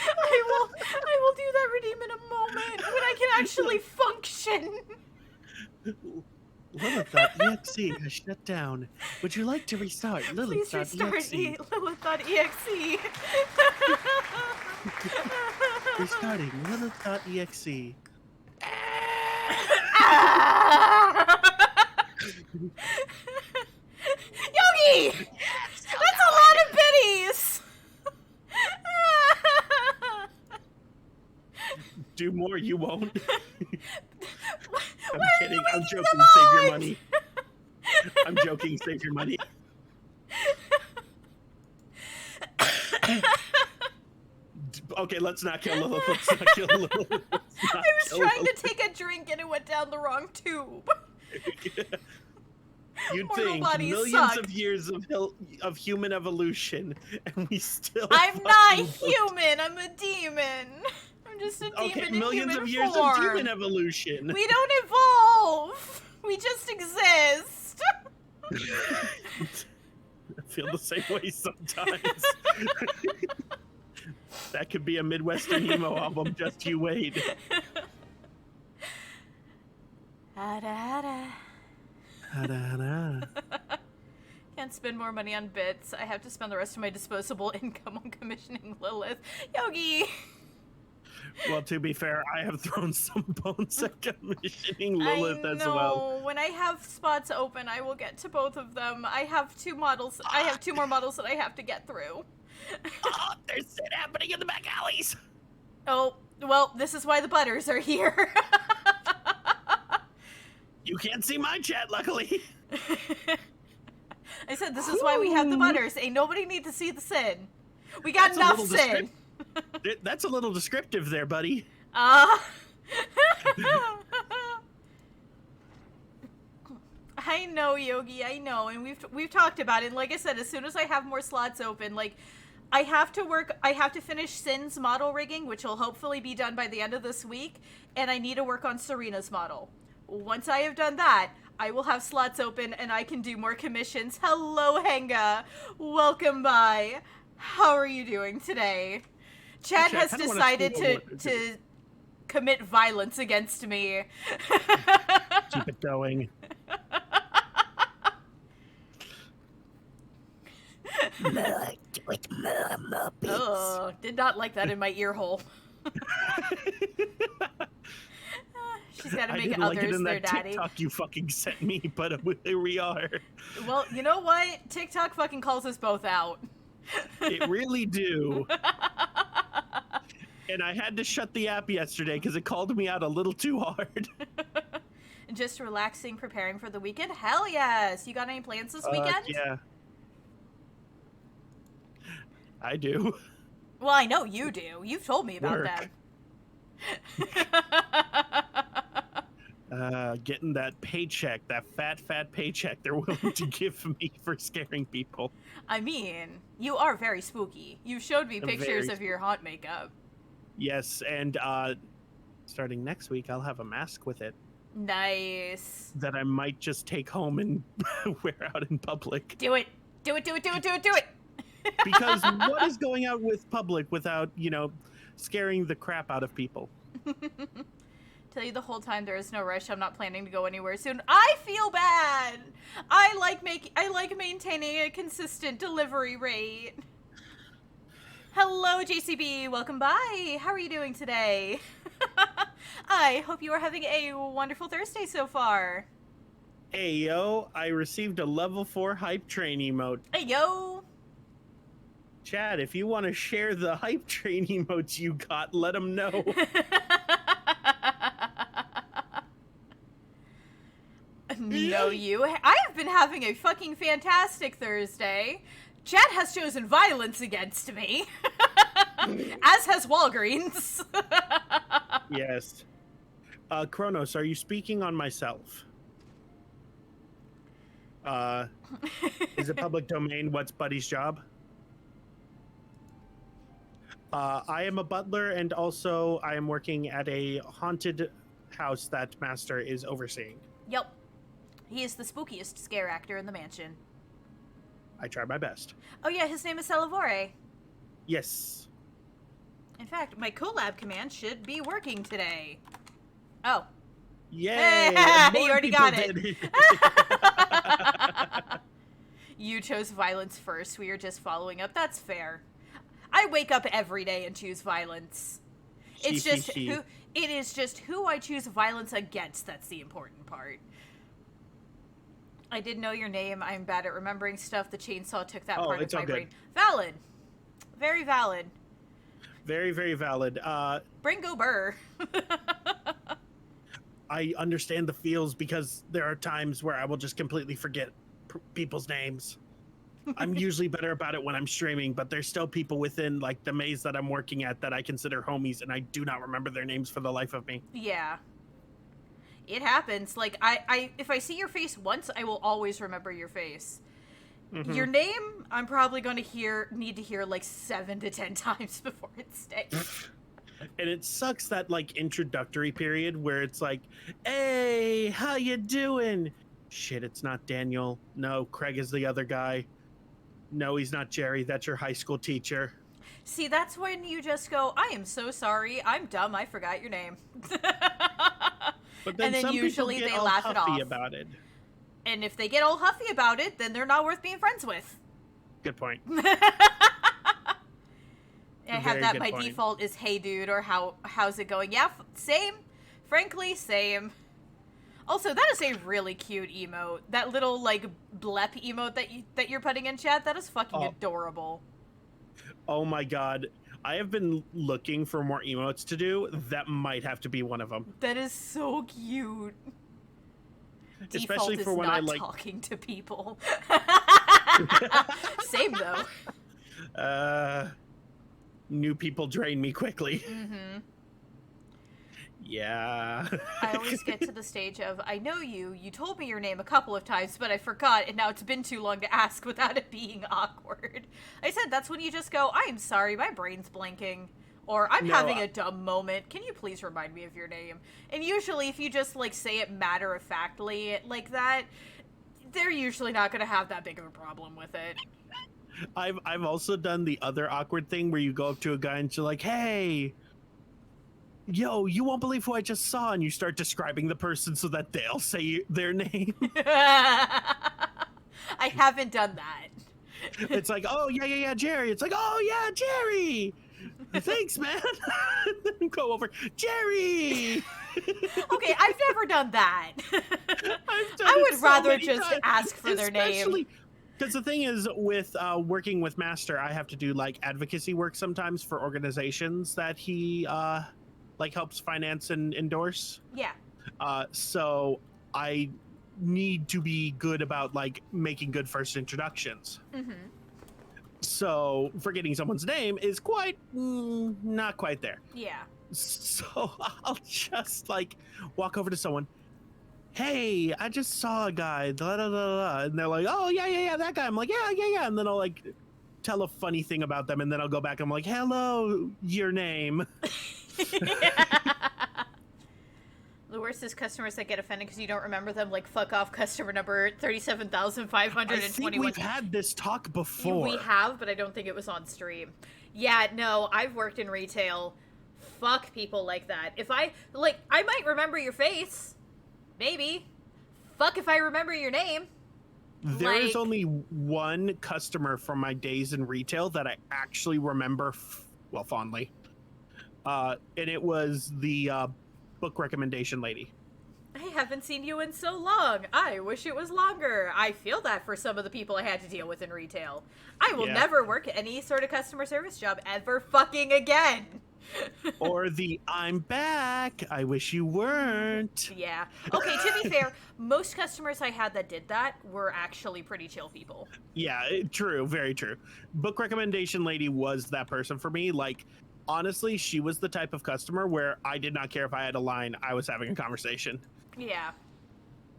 I will do that redeem in a moment when I can actually function. Lilith.exe has shut down. Would you like to restart Please restart Lilith.exe? Lilith.exe. Restarting Lilith.exe. Yogi! That's a lot of biddies! Do more, you won't. I'm Why kidding. are you I'm making joking. them Save your on? money. I'm joking. Save your money. Okay, let's not kill Lilith. Let's not kill Lilith. I was trying to take a drink and it went down the wrong tube. You'd Mortal think bodies millions suck. of years of human evolution, and we still. I'm not fucking don't- human. I'm a demon. I'm just a demon Okay, in millions human of years form. of human evolution. We don't evolve. We just exist. I feel the same way sometimes. That could be a Midwestern emo album. Just you wait. Hada, Ha-da-da. Can't spend more money on bits. I have to spend the rest of my disposable income on commissioning Lilith. Yogi! Well, to be fair, I have thrown some bones at commissioning Lilith I know. as well. When I have spots open, I will get to both of them. I have two models. I have two more models that I have to get through. Oh, there's shit happening in the back alleys. Oh, well, this is why the butters are here. You can't see my chat, luckily. I said this is why we have the butters. Ain't nobody need to see the sin. We got enough sin. That's a little descriptive there, buddy. I know, Yogi, I know, and we've talked about it. And like I said, as soon as I have more slots open, like I have to finish Sin's model rigging, which will hopefully be done by the end of this week, and I need to work on Serena's model. Once I have done that, I will have slots open and I can do more commissions. Hello, Henga. Welcome by. How are you doing today? Chad has decided to commit violence against me. Keep it going. Oh, did not like that in my ear hole. She's got to make others like it in their that daddy. TikTok you fucking sent me, but here we are. Well, you know what? TikTok fucking calls us both out. It really do. And I had to shut the app yesterday because it called me out a little too hard. Just relaxing, preparing for the weekend? Hell yes! You got any plans this weekend? Yeah. I do. Well, I know you do. You've told me about Work. that. Getting that paycheck, that fat paycheck they're willing to give me for scaring people. I mean, you are very spooky. You showed me pictures Very of your haunt makeup. Yes, and starting next week, I'll have a mask with it Nice. that I might just take home and wear out in public. Do it. Do it, do it, do it, do it, do it! Because what is going out with public without, scaring the crap out of people? Tell you the whole time there is no rush. I'm not planning to go anywhere soon. I feel bad. I like maintaining a consistent delivery rate. Hello, JCB. Welcome by. How are you doing today? I hope you are having a wonderful Thursday so far. Hey, yo, I received a level 4 hype train emote. Hey, yo. Chad, if you want to share the hype train emotes you got, let them know. No, you. I have been having a fucking fantastic Thursday. Chad has chosen violence against me. As has Walgreens. Yes. Kronos, are you speaking on myself? Is it public domain? What's Buddy's job? I am a butler, and also I am working at a haunted house that Master is overseeing. Yep. He is the spookiest scare actor in the mansion. I try my best. Oh yeah, his name is Salavore. Yes. In fact, my collab command should be working today. Oh. Yay! You already got it. You chose violence first. We are just following up. That's fair. I wake up every day and choose violence. It's just it is just who I choose violence against that's the important part. I didn't know your name. I'm bad at remembering stuff. The chainsaw took that part of my brain. Valid. Very valid. Very, very valid. Bringo Burr. I understand the feels because there are times where I will just completely forget people's names. I'm usually better about it when I'm streaming, but there's still people within like the maze that I'm working at that I consider homies, and I do not remember their names for the life of me. Yeah. It happens. Like, I if I see your face once, I will always remember your face. Mm-hmm. Your name, I'm probably going to need to hear like 7 to 10 times before it sticks. And it sucks that like introductory period where it's like, hey, how you doing? Shit, it's not Daniel. No, Craig is the other guy. No, he's not Jerry. That's your high school teacher. See, that's when you just go, I am so sorry. I'm dumb. I forgot your name. But then, and then some usually people get they all laugh it off. huffy about it. And if they get all huffy about it, then they're not worth being friends with. Good point. I have that by default is hey dude or how's it going? Yeah, same. Frankly, same. Also, that is a really cute emote. That little like blep emote that you're putting in chat, that is fucking adorable. Oh my god. I have been looking for more emotes to do. That might have to be one of them. That is so cute. Especially Default for is when not I like talking to people. Same though. New people drain me quickly. Mm-hmm. Yeah. I always get to the stage of, I know you told me your name a couple of times, but I forgot, and now it's been too long to ask without it being awkward. I said that's when you just go, I am sorry, my brain's blanking. Or, I'm having a dumb moment. Can you please remind me of your name? And usually, if you just, like, say it matter-of-factly like that, they're usually not going to have that big of a problem with it. I've also done the other awkward thing where you go up to a guy and you're like, hey, yo, you won't believe who I just saw, and you start describing the person so that they'll say their name. I haven't done that. It's like, oh, yeah, Jerry. It's like, oh, yeah, Jerry. Thanks, man. Then go over, Jerry. Okay, I've never done that. I would rather just ask for their name. Because the thing is, with working with Master, I have to do like advocacy work sometimes for organizations that he like helps finance and endorse. Yeah. So I need to be good about like making good first introductions. Mm-hmm. So forgetting someone's name is quite not quite there. Yeah. So I'll just like walk over to someone. Hey, I just saw a guy, blah, blah, blah, blah. And they're like, oh, yeah, that guy. I'm like, yeah. And then I'll like tell a funny thing about them. And then I'll go back and I'm like, hello, your name. The worst is customers that get offended because you don't remember them, like, fuck off, customer number 37,521. I think we've had this talk before. We have, but I don't think it was on stream. Yeah, no, I've worked in retail. Fuck people like that. If I might remember your face. Maybe. Fuck if I remember your name. There is only one customer from my days in retail that I actually remember, fondly. And it was the book recommendation lady. I haven't seen you in so long. I wish it was longer. I feel that for some of the people I had to deal with in retail. I will never work any sort of customer service job ever fucking again. Or the I'm back, I wish you weren't. Yeah. Okay, to be fair, most customers I had that did that were actually pretty chill people. Yeah, true, very true. Book recommendation lady was that person for me. Like, honestly, she was the type of customer where I did not care if I had a line, I was having a conversation. Yeah.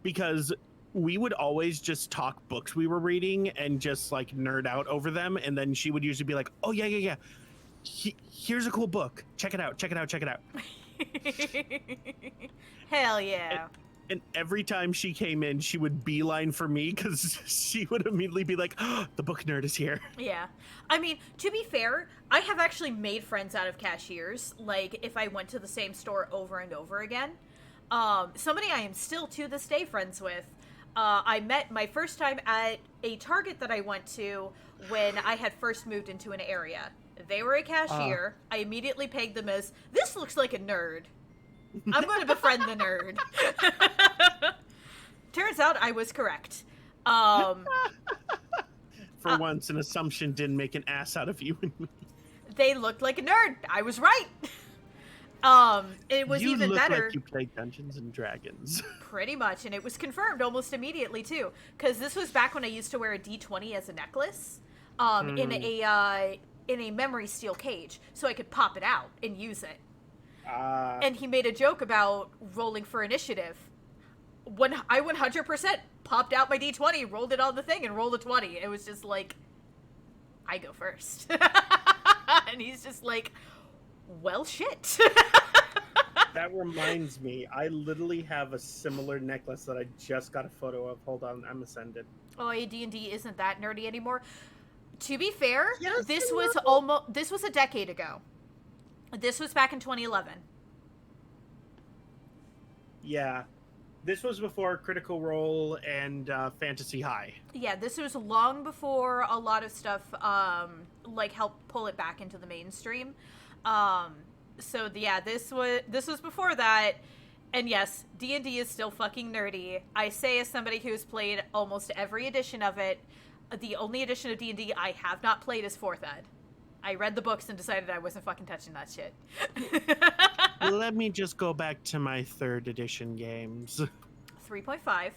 Because we would always just talk books we were reading and just like nerd out over them, and then she would usually be like, oh yeah. Here's a cool book. Check it out. Hell yeah. And every time she came in, she would beeline for me because she would immediately be like, oh, the book nerd is here. Yeah. I mean, to be fair, I have actually made friends out of cashiers. Like, if I went to the same store over and over again. Somebody I am still to this day friends with. I met my first time at a Target that I went to when I had first moved into an area. They were a cashier. I immediately pegged them as, this looks like a nerd. I'm going to befriend the nerd. Turns out I was correct. For once, an assumption didn't make an ass out of you and me. They looked like a nerd. I was right. It was even better. You look like you played Dungeons and Dragons. Pretty much, and it was confirmed almost immediately, too. Because this was back when I used to wear a D20 as a necklace. In a memory steel cage, so I could pop it out and use it. And he made a joke about rolling for initiative. When I 100% popped out my D20, rolled it on the thing, and rolled a 20. It was just like, I go first. And he's just like, well, shit. That reminds me, I literally have a similar necklace that I just got a photo of. Hold on, I'm ascended. Oh, D&D isn't that nerdy anymore. To be fair, yes, this was a decade ago. This was back in 2011. Yeah. This was before Critical Role and Fantasy High. Yeah, this was long before a lot of stuff like helped pull it back into the mainstream. So yeah, this was before that. And yes, D&D is still fucking nerdy. I say as somebody who's played almost every edition of it. The only edition of D&D I have not played is 4th Ed. I read the books and decided I wasn't fucking touching that shit. Let me just go back to my 3rd edition games. 3.5.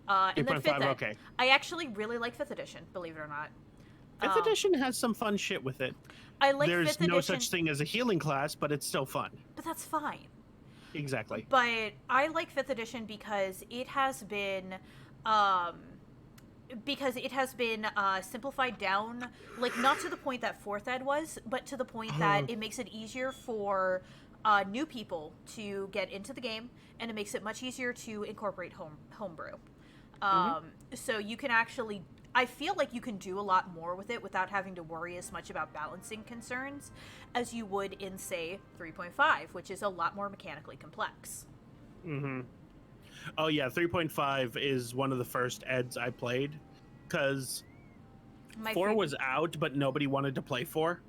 And then 3.5, 5th ed. okay. I actually really like 5th edition, believe it or not. 5th edition has some fun shit with it. I like There's 5th no edition, such thing as a healing class, but it's still fun. but that's fine. Exactly. But I like 5th edition because it has been simplified down, like not to the point that 4th ed was, but to the point that it makes it easier for new people to get into the game, and it makes it much easier to incorporate homebrew. So you can actually, I feel like you can do a lot more with it without having to worry as much about balancing concerns as you would in, say, 3.5, which is a lot more mechanically complex. Oh yeah, 3.5 is one of the first eds I played, because 4 was out, but nobody wanted to play 4.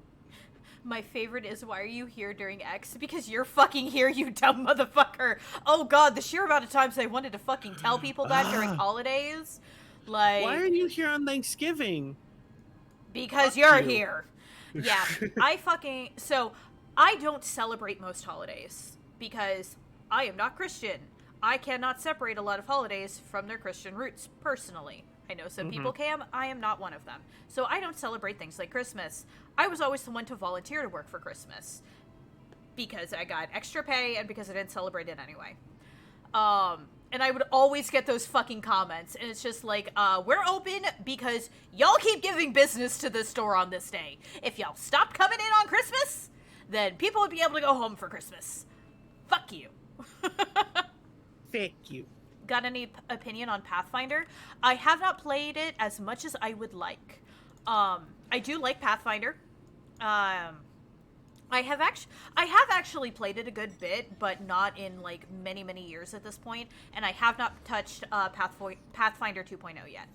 My favorite is, why are you here during X? Because you're fucking here, you dumb motherfucker. Oh god, the sheer amount of times I wanted to fucking tell people that during holidays. Like, why are you here on Thanksgiving? Because you're here. Yeah, so I don't celebrate most holidays because I am not Christian. I cannot separate a lot of holidays from their Christian roots, personally. I know some people can. I am not one of them. So I don't celebrate things like Christmas. I was always the one to volunteer to work for Christmas because I got extra pay and because I didn't celebrate it anyway. And I would always get those fucking comments, and it's just like, we're open because y'all keep giving business to this store on this day. If y'all stopped coming in on Christmas, then people would be able to go home for Christmas. Fuck you. Fuck you. Got any opinion on Pathfinder? I have not played it as much as I would like. I do like Pathfinder. I have actually played it a good bit, but not in like many years at this point, and I have not touched Pathfinder 2.0 yet.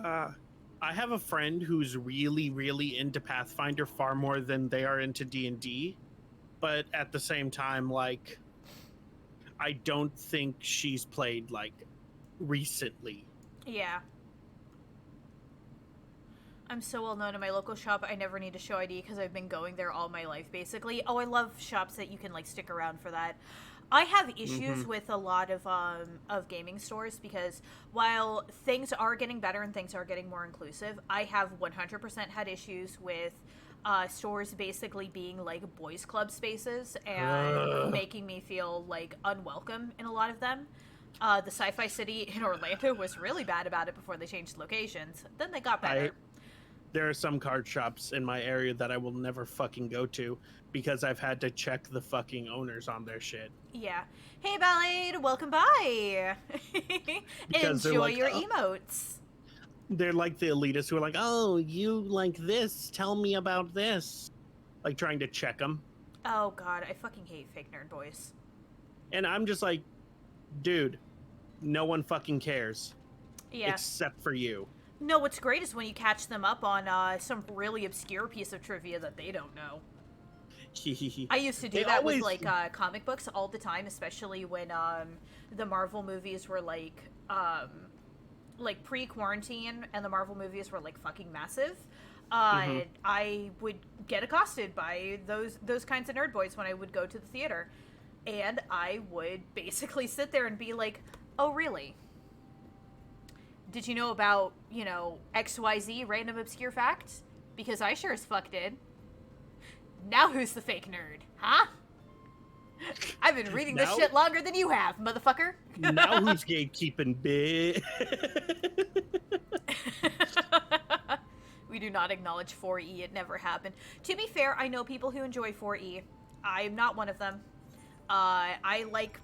I have a friend who's really into Pathfinder far more than they are into D&D, but at the same time, like, I don't think she's played like recently. Yeah. I'm so well known in my local shop, I never need to show ID because I've been going there all my life, basically. Oh, I love shops that you can, like, stick around for that. I have issues with a lot of gaming stores because while things are getting better and things are getting more inclusive, I have 100% had issues with stores basically being, like, boys club spaces and making me feel, like, unwelcome in a lot of them. The Sci-Fi City in Orlando was really bad about it before they changed locations. Then they got better. There are some card shops in my area that I will never fucking go to because I've had to check the fucking owners on their shit. Yeah. Hey, Ballade, welcome by. Enjoy like, your emotes. They're like the elitists who are like, oh, you like this? Tell me about this. Like trying to check them. Oh, God, I fucking hate fake nerd boys. And I'm just like, dude, no one fucking cares. Yeah. Except for you. No, what's great is when you catch them up on some really obscure piece of trivia that they don't know. I used to do that with, like, comic books all the time, especially when the Marvel movies were, like pre-quarantine, and the Marvel movies were, like, fucking massive. I would get accosted by those kinds of nerd boys when I would go to the theater. And I would basically sit there and be like, oh, really? Did you know about, XYZ random obscure fact? Because I sure as fuck did. Now who's the fake nerd, huh? I've been reading this shit longer than you have, motherfucker. Now who's gatekeeping, bitch? We do not acknowledge 4E. It never happened. To be fair, I know people who enjoy 4E. I'm not one of them. I like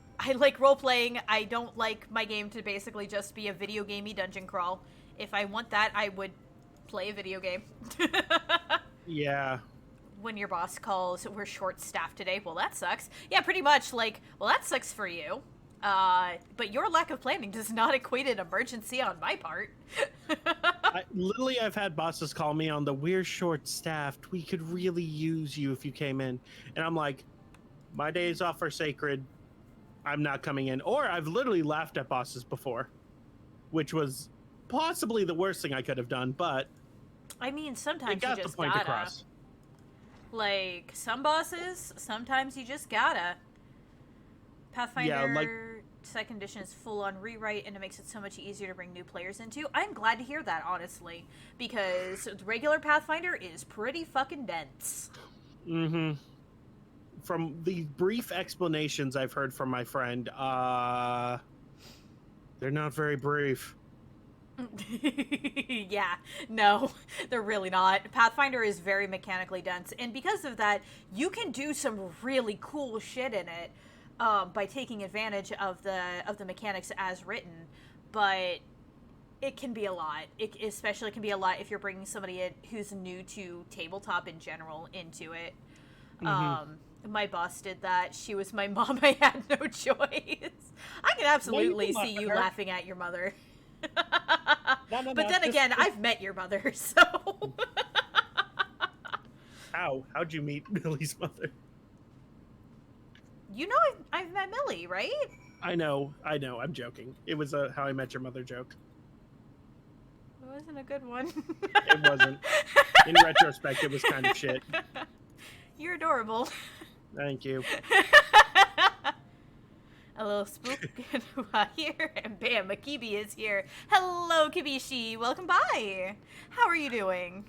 role-playing. I don't like my game to basically just be a video gamey dungeon crawl. If I want that, I would play a video game. Yeah. When your boss calls, we're short-staffed today. Well, that sucks. Yeah, pretty much, like, well, that sucks for you. But your lack of planning does not equate an emergency on my part. I've had bosses call me on we're short-staffed. We could really use you if you came in. And I'm like, my days off are sacred. I'm not coming in. Or I've literally laughed at bosses before, which was possibly the worst thing I could have done, but I mean, sometimes it got you just the point gotta. across. Like, some bosses, sometimes you just gotta. Pathfinder... Yeah, like second edition is full-on rewrite, and it makes it so much easier to bring new players into. I'm glad to hear that, honestly, because regular Pathfinder is pretty fucking dense. Mm-hmm. From the brief explanations I've heard from my friend, they're not very brief. Yeah, no, they're really not. Pathfinder is very mechanically dense, and because of that, you can do some really cool shit in it by taking advantage of the mechanics as written. But it can be a lot. It especially can be a lot if you're bringing somebody in who's new to tabletop in general into it. My boss did that. She was my mom. I had no choice. I can absolutely see you laughing at your mother. But then again, I've met your mother, so... How'd you meet Millie's mother? You know I've met Millie, right? I know, I'm joking. It was a How I Met Your Mother joke. It wasn't a good one. It wasn't. In retrospect, it was kind of shit. You're adorable. Thank you. A little spook here, and bam, a Kibi is here. Hello, Kibishi. Welcome by. How are you doing?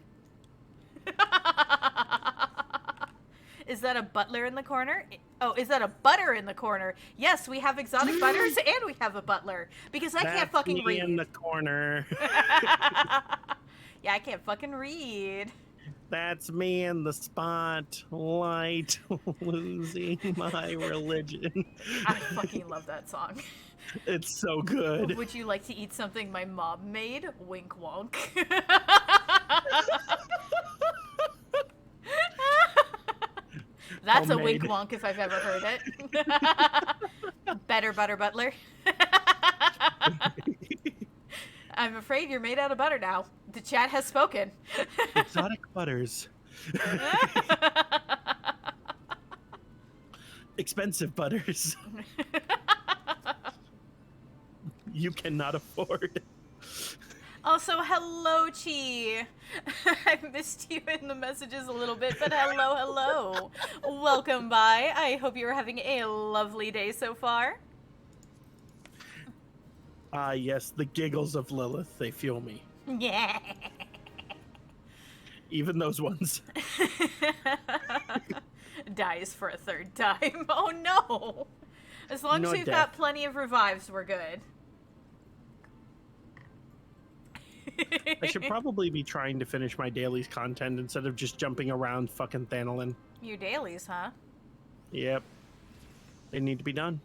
Is that a butler in the corner? Oh, is that a butter in the corner? Yes, we have exotic butters and we have a butler. Because I can't fucking read. That's me in the corner. Yeah, I can't fucking read. That's me in the spotlight, losing my religion. I fucking love that song. It's so good. Would you like to eat something my mom made? Wink wonk. That's Homemade. a wink wonk if I've ever heard it. Better butter butler. I'm afraid you're made out of butter now. The chat has spoken. Exotic butters. Expensive butters. You cannot afford. Also, hello, Chi. I missed you in the messages a little bit, but hello. Welcome by. I hope you're having a lovely day so far. Ah, yes, the giggles of Lilith, they fuel me. Yeah. Even those ones. Dies for a third time. Oh no! As long as we've got plenty of revives, we're good. I should probably be trying to finish my dailies content instead of just jumping around fucking Thanolin. Your dailies, huh? Yep. They need to be done.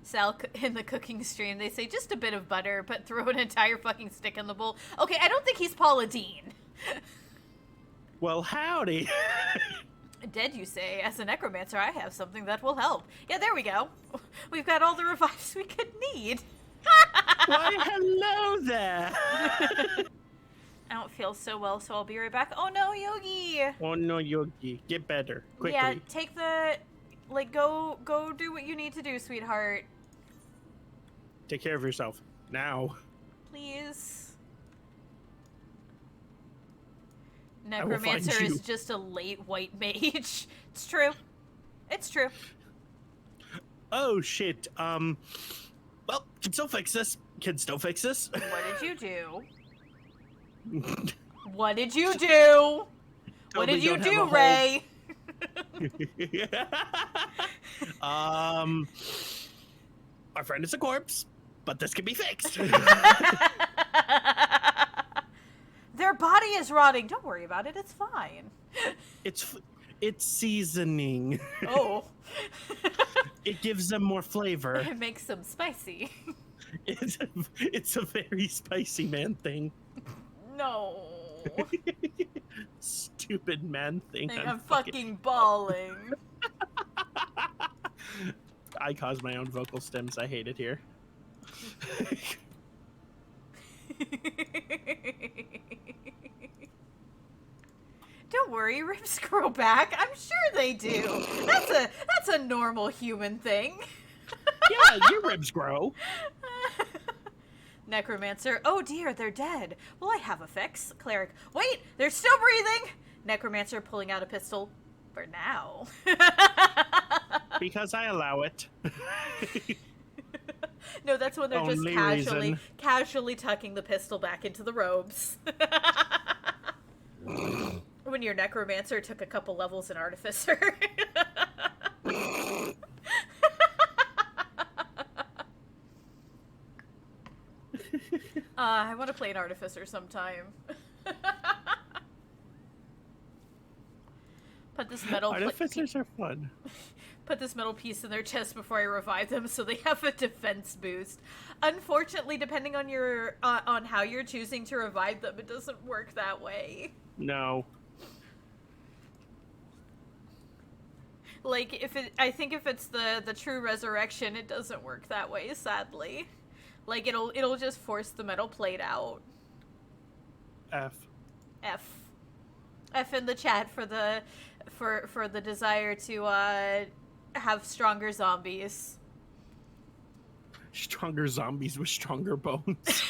Sal, in the cooking stream, they say just a bit of butter, but throw an entire fucking stick in the bowl. Okay, I don't think he's Paula Deen. Well, howdy. Dead, you say? As a necromancer, I have something that will help. Yeah, there we go. We've got all the revives we could need. Why, hello there. I don't feel so well, so I'll be right back. Oh no, Yogi! Oh no, Yogi. Get better. Quickly. Yeah, take the... Like, go do what you need to do, sweetheart. Take care of yourself. Now. Please. I will find Necromancer you. is just a late white mage. It's true. It's true. Oh, shit. Well, can still fix this. Can still fix this. What did you do? What did you do? What did you do, Ray? Our friend is a corpse, but this can be fixed. Their body is rotting. Don't worry about it. It's fine. It's seasoning. Oh. It gives them more flavor. It makes them spicy. It's a very spicy man thing. No. Stupid man thing. I'm fucking bawling. I caused my own vocal stems. I hate it here. Don't worry, ribs grow back. I'm sure they do. That's a normal human thing. Yeah, your ribs grow. Necromancer. Oh dear, they're dead. Well, I have a fix. Cleric. Wait, they're still breathing. Necromancer pulling out a pistol. For now. Because I allow it. No, that's when they're just Only casually reason. casually tucking the pistol back into the robes. When your necromancer took a couple levels in artificer. I want to play an artificer sometime. Put this metal Artificers are fun. put this metal piece in their chest before I revive them, so they have a defense boost. Unfortunately, depending on your on how you're choosing to revive them, it doesn't work that way. No. Like I think if it's the true resurrection, it doesn't work that way. Sadly, like it'll just force the metal plate out. F. F in the chat for the desire to have stronger zombies. Stronger zombies with stronger bones.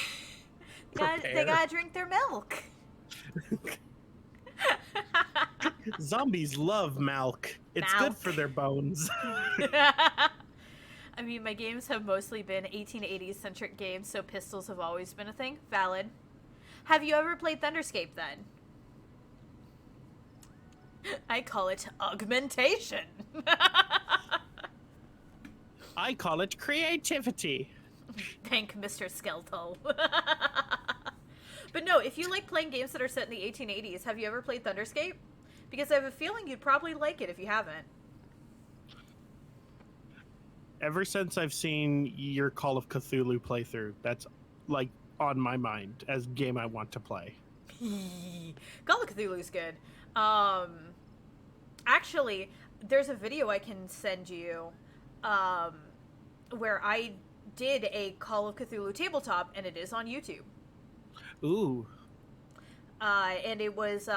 They gotta drink their milk. Zombies love milk. It's good Milk. for their bones. I mean, my games have mostly been 1880s centric games, so pistols have always been a thing. Valid. Have you ever played Thunderscape then? I call it augmentation. I call it creativity. Thank Mr. Skeletal. But no, if you like playing games that are set in the 1880s, have you ever played Thunderscape? Because I have a feeling you'd probably like it if you haven't. Ever since I've seen your Call of Cthulhu playthrough, that's like on my mind as game I want to play. Call of Cthulhu's good. Actually, there's a video I can send you where I did a Call of Cthulhu tabletop, and it is on YouTube. Ooh. And it was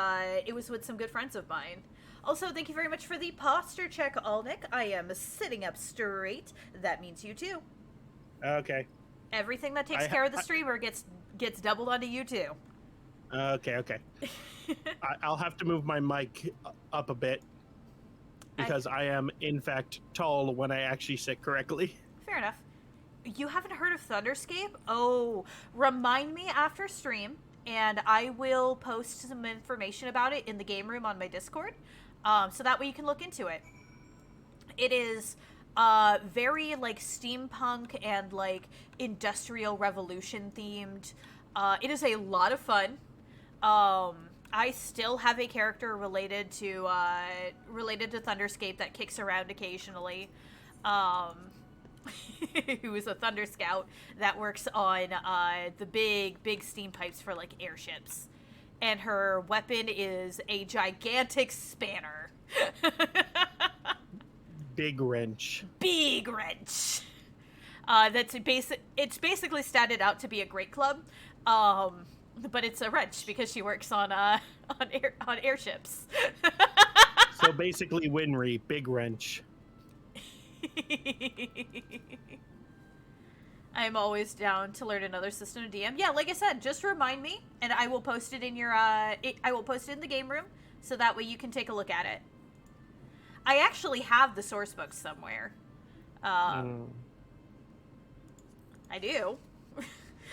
with some good friends of mine. Also, thank you very much for the posture check, Alnick. I am sitting up straight. That means you too. Okay. Everything that takes care of the streamer gets doubled onto you too. Okay. I'll have to move my mic up a bit because I am, in fact, tall when I actually sit correctly. Fair enough. You haven't heard of Thunderscape? Oh, remind me after stream, and I will post some information about it in the game room on my Discord, so that way you can look into it. It is very like steampunk and like industrial revolution themed. It is a lot of fun. I still have a character related to Thunderscape that kicks around occasionally. Who is a Thunder Scout that works on the big steam pipes for like airships, and her weapon is a gigantic spanner. Big wrench. Big wrench. It's basically statted out to be a great club, but it's a wrench because she works on airships. So basically, Winry, big wrench. I'm always down to learn another system of DM. Yeah, like I said, just remind me, and I will post it in your. I will post it in the game room, so that way you can take a look at it. I actually have the source book somewhere. I do.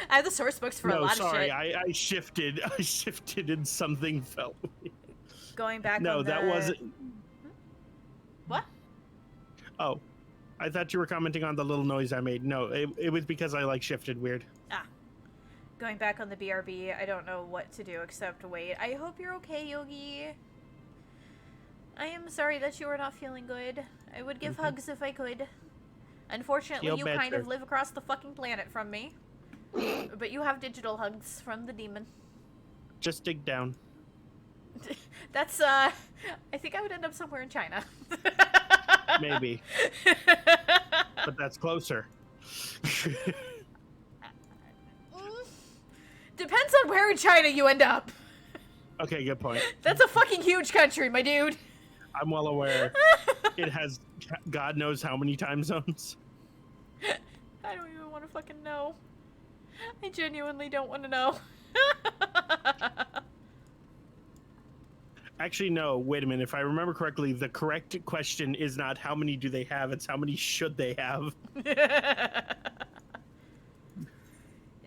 I have the source books for a lot of shit. I shifted. I shifted and something fell. Going back. No, on the... that wasn't. What? Oh. I thought you were commenting on the little noise I made. No, it was because I like shifted weird. Ah. Going back on the BRB, I don't know what to do except wait. I hope you're okay, Yogi. I am sorry that you are not feeling good. I would give hugs if I could. Unfortunately, Feel you better. kind of live across the fucking planet from me. But you have digital hugs from the demon. Just dig down. That's, I think I would end up somewhere in China. Maybe. But that's closer. Depends on where in China you end up. Okay, good point. That's a fucking huge country, my dude. I'm well aware. It has God knows how many time zones. I don't even want to fucking know. I genuinely don't want to know. Actually, no. Wait a minute. If I remember correctly, the correct question is not how many do they have. It's how many should they have.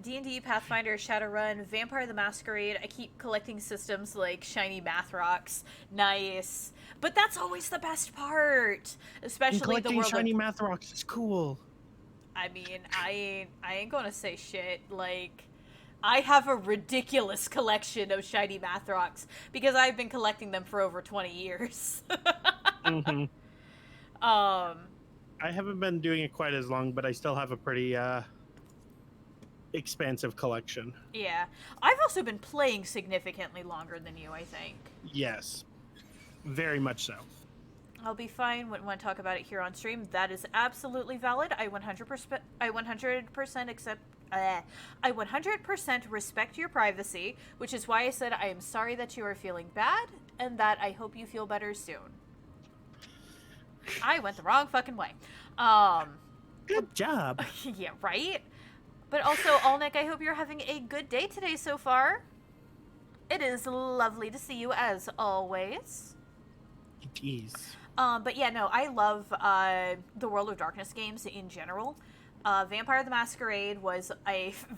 D&D, Pathfinder, Shadowrun, Vampire the Masquerade. I keep collecting systems like shiny math rocks. Nice. But that's always the best part. Especially the Collecting world shiny of... math rocks is cool. I mean, I ain't gonna say shit. Like, I have a ridiculous collection of shiny math rocks because I've been collecting them for over 20 years. Mm-hmm. I I haven't been doing it quite as long, but I still have a pretty expansive collection. Yeah. I've also been playing significantly longer than you, I think. Yes. Very much so. I'll be fine. Wouldn't want to talk about it here on stream. That is absolutely valid. I 100% accept. I 100% respect your privacy, which is why I said I am sorry that you are feeling bad, and that I hope you feel better soon. I went the wrong fucking way. Good job. Yeah, right? But also, Alnick, I hope you're having a good day today so far. It is lovely to see you as always. It is. But yeah, no, I love the World of Darkness games in general. Vampire the Masquerade was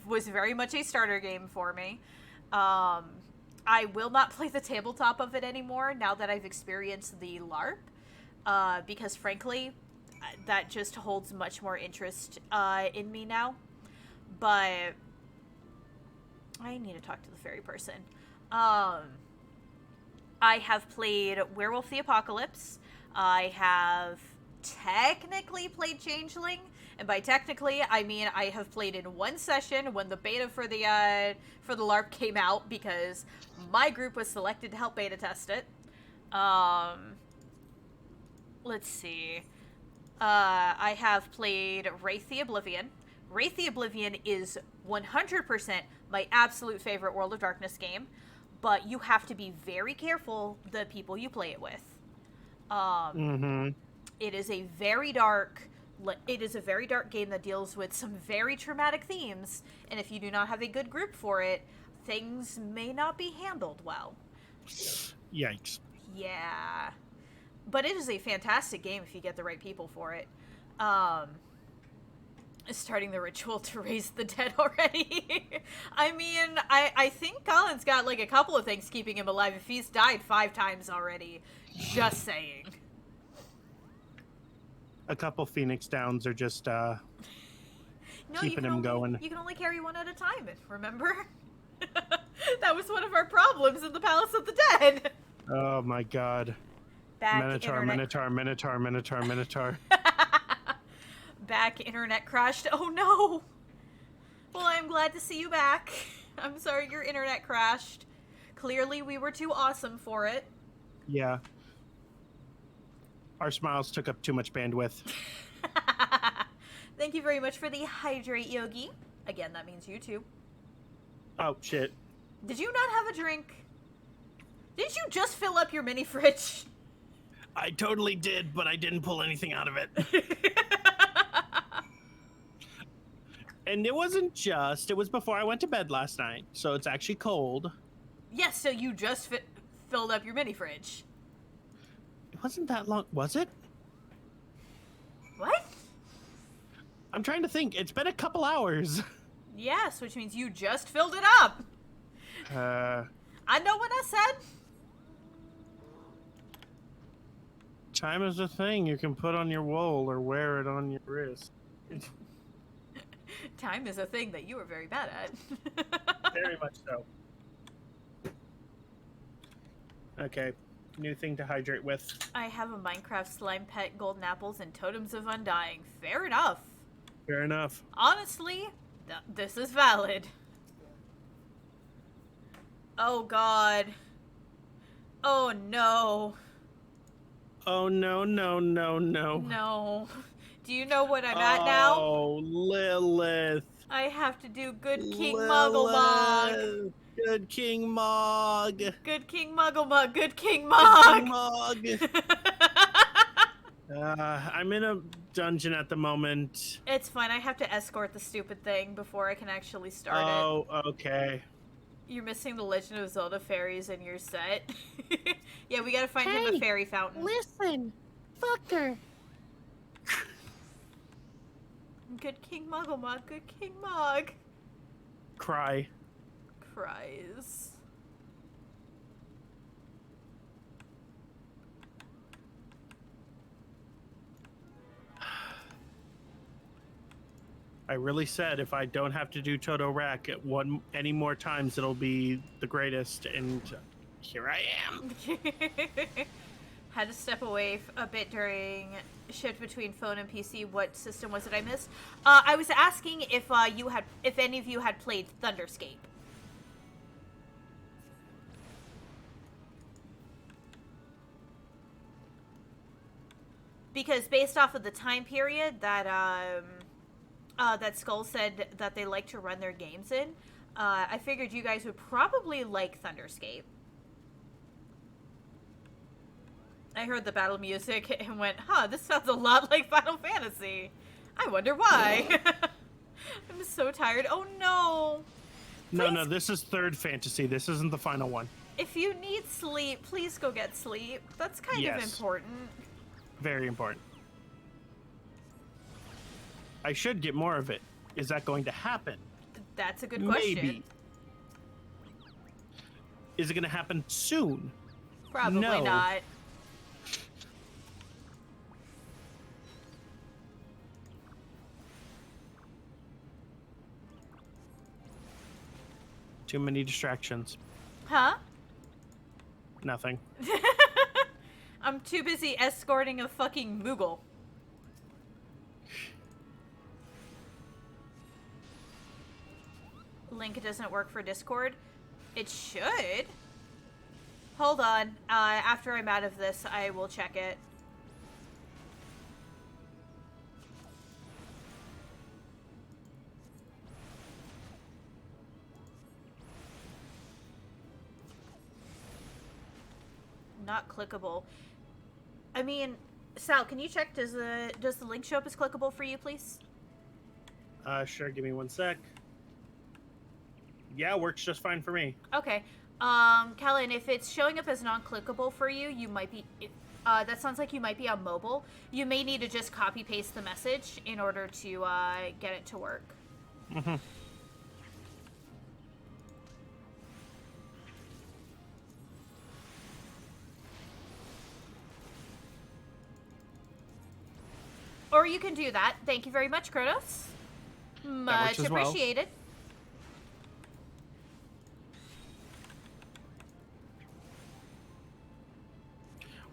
very much a starter game for me. I will not play the tabletop of it anymore now that I've experienced the LARP, because frankly, that just holds much more interest in me now. But I need to talk to the fairy person. I have played Werewolf the Apocalypse. I have technically played Changeling, and by technically, I mean I have played in one session when the beta for the LARP came out because my group was selected to help beta test it. Let's see. I have played Wraith the Oblivion. Wraith the Oblivion is 100% my absolute favorite World of Darkness game, but you have to be very careful the people you play it with. It is a very dark game that deals with some very traumatic themes, and if you do not have a good group for it, things may not be handled well. Yikes. Yeah. But it is a fantastic game if you get the right people for it. Starting the ritual to raise the dead already. I mean, I think Colin's got like a couple of things keeping him alive if he's died 5 times already. Just saying. A couple Phoenix Downs are just keeping him going. You can only carry one at a time, remember? That was one of our problems in the Palace of the Dead. Oh my god. Minotaur. Back internet crashed. Oh no. Well, I'm glad to see you back. I'm sorry your internet crashed. Clearly we were too awesome for it. Yeah. Our smiles took up too much bandwidth. Thank you very much for the hydrate, Yogi. Again, that means you too. Oh, shit. Did you not have a drink? Did you just fill up your mini fridge? I totally did, but I didn't pull anything out of it. And it wasn't just, it was before I went to bed last night, so it's actually cold. Yes, so you just filled up your mini fridge. It wasn't that long, was it? What? I'm trying to think. It's been a couple hours. Yes, which means you just filled it up. I know what I said. Time is a thing you can put on your wool or wear it on your wrist. Time is a thing that you are very bad at. Very much so. Okay, new thing to hydrate with. I have a Minecraft slime pet, golden apples, and totems of undying. Fair enough. Fair enough. Honestly, this is valid. Oh god. Oh no. Oh no. No. Do you know what I'm at now? Oh, Lilith. I have to do Good King Muggle-Mog. Good King Mog. Good King Muggle-Mug. Good King Mog. I'm in a dungeon at the moment. It's fine. I have to escort the stupid thing before I can actually start it. Oh, okay. You're missing the Legend of Zelda fairies in your set. Yeah, we gotta find him a Hey, fairy fountain. Listen, fucker. Good King Mugglemog, good King Mog. Cry. Cries. I really said if I don't have to do Toto Rack at any more times, it'll be the greatest. And here I am. Had to step away a bit during shift between phone and PC. What system was it I missed? I was asking if any of you had played Thunderscape. Because based off of the time period that that Skull said that they like to run their games in, I figured you guys would probably like Thunderscape. I heard the battle music and went, huh, this sounds a lot like Final Fantasy. I wonder why. I'm so tired. Oh no. No, this is third fantasy. This isn't the final one. If you need sleep, please go get sleep. That's kind of important. Very important. I should get more of it. Is that going to happen? That's a good question. Maybe. Is it going to happen soon? Probably No. not. Too many distractions. Huh? Nothing. I'm too busy escorting a fucking Moogle. Link doesn't work for Discord. It should. Hold on. After I'm out of this, I will check it. Not clickable. I mean, Sal, can you check? Does the link show up as clickable for you, please? Sure. Give me 1 sec. Yeah, works just fine for me. Okay. Kellen, if it's showing up as non-clickable for you, you might be. That sounds like you might be on mobile. You may need to just copy paste the message in order to get it to work. Mm-hmm. Or you can do that. Thank you very much, Kronos. Much as well. appreciated.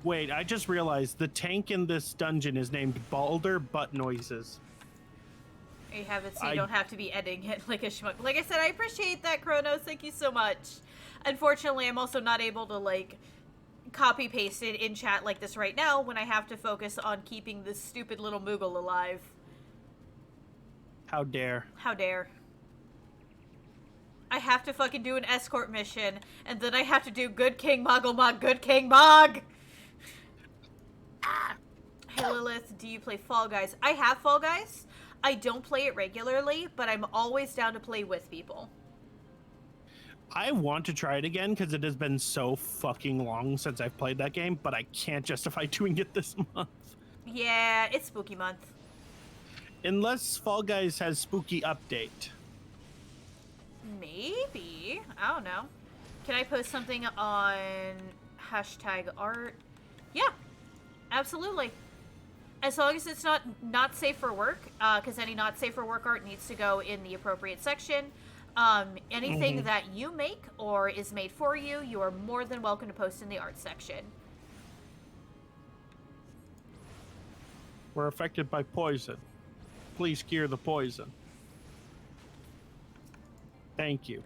Wait, I just realized the tank in this dungeon is named Balder Butt Noises. There you have it, so you don't have to be editing it like a schmuck. Like I said, I appreciate that, Kronos. Thank you so much. Unfortunately, I'm also not able to, like, copy paste it in chat like this right now when I have to focus on keeping this stupid little Moogle alive. How dare. How dare. I have to fucking do an escort mission, and then I have to do good King Mog, good King Mog! Hey Lilith, do you play Fall Guys? I have Fall Guys. I don't play it regularly, but I'm always down to play with people. I want to try it again because it has been so fucking long since I've played that game, but I can't justify doing it this month. Yeah, it's spooky month. Unless Fall Guys has spooky update. Maybe. I don't know. Can I post something on #art? Yeah, absolutely. As long as it's not safe for work, because any not safe for work art needs to go in the appropriate section. Anything that you make or is made for you, you are more than welcome to post in the art section. We're affected by poison. Please cure the poison. Thank you.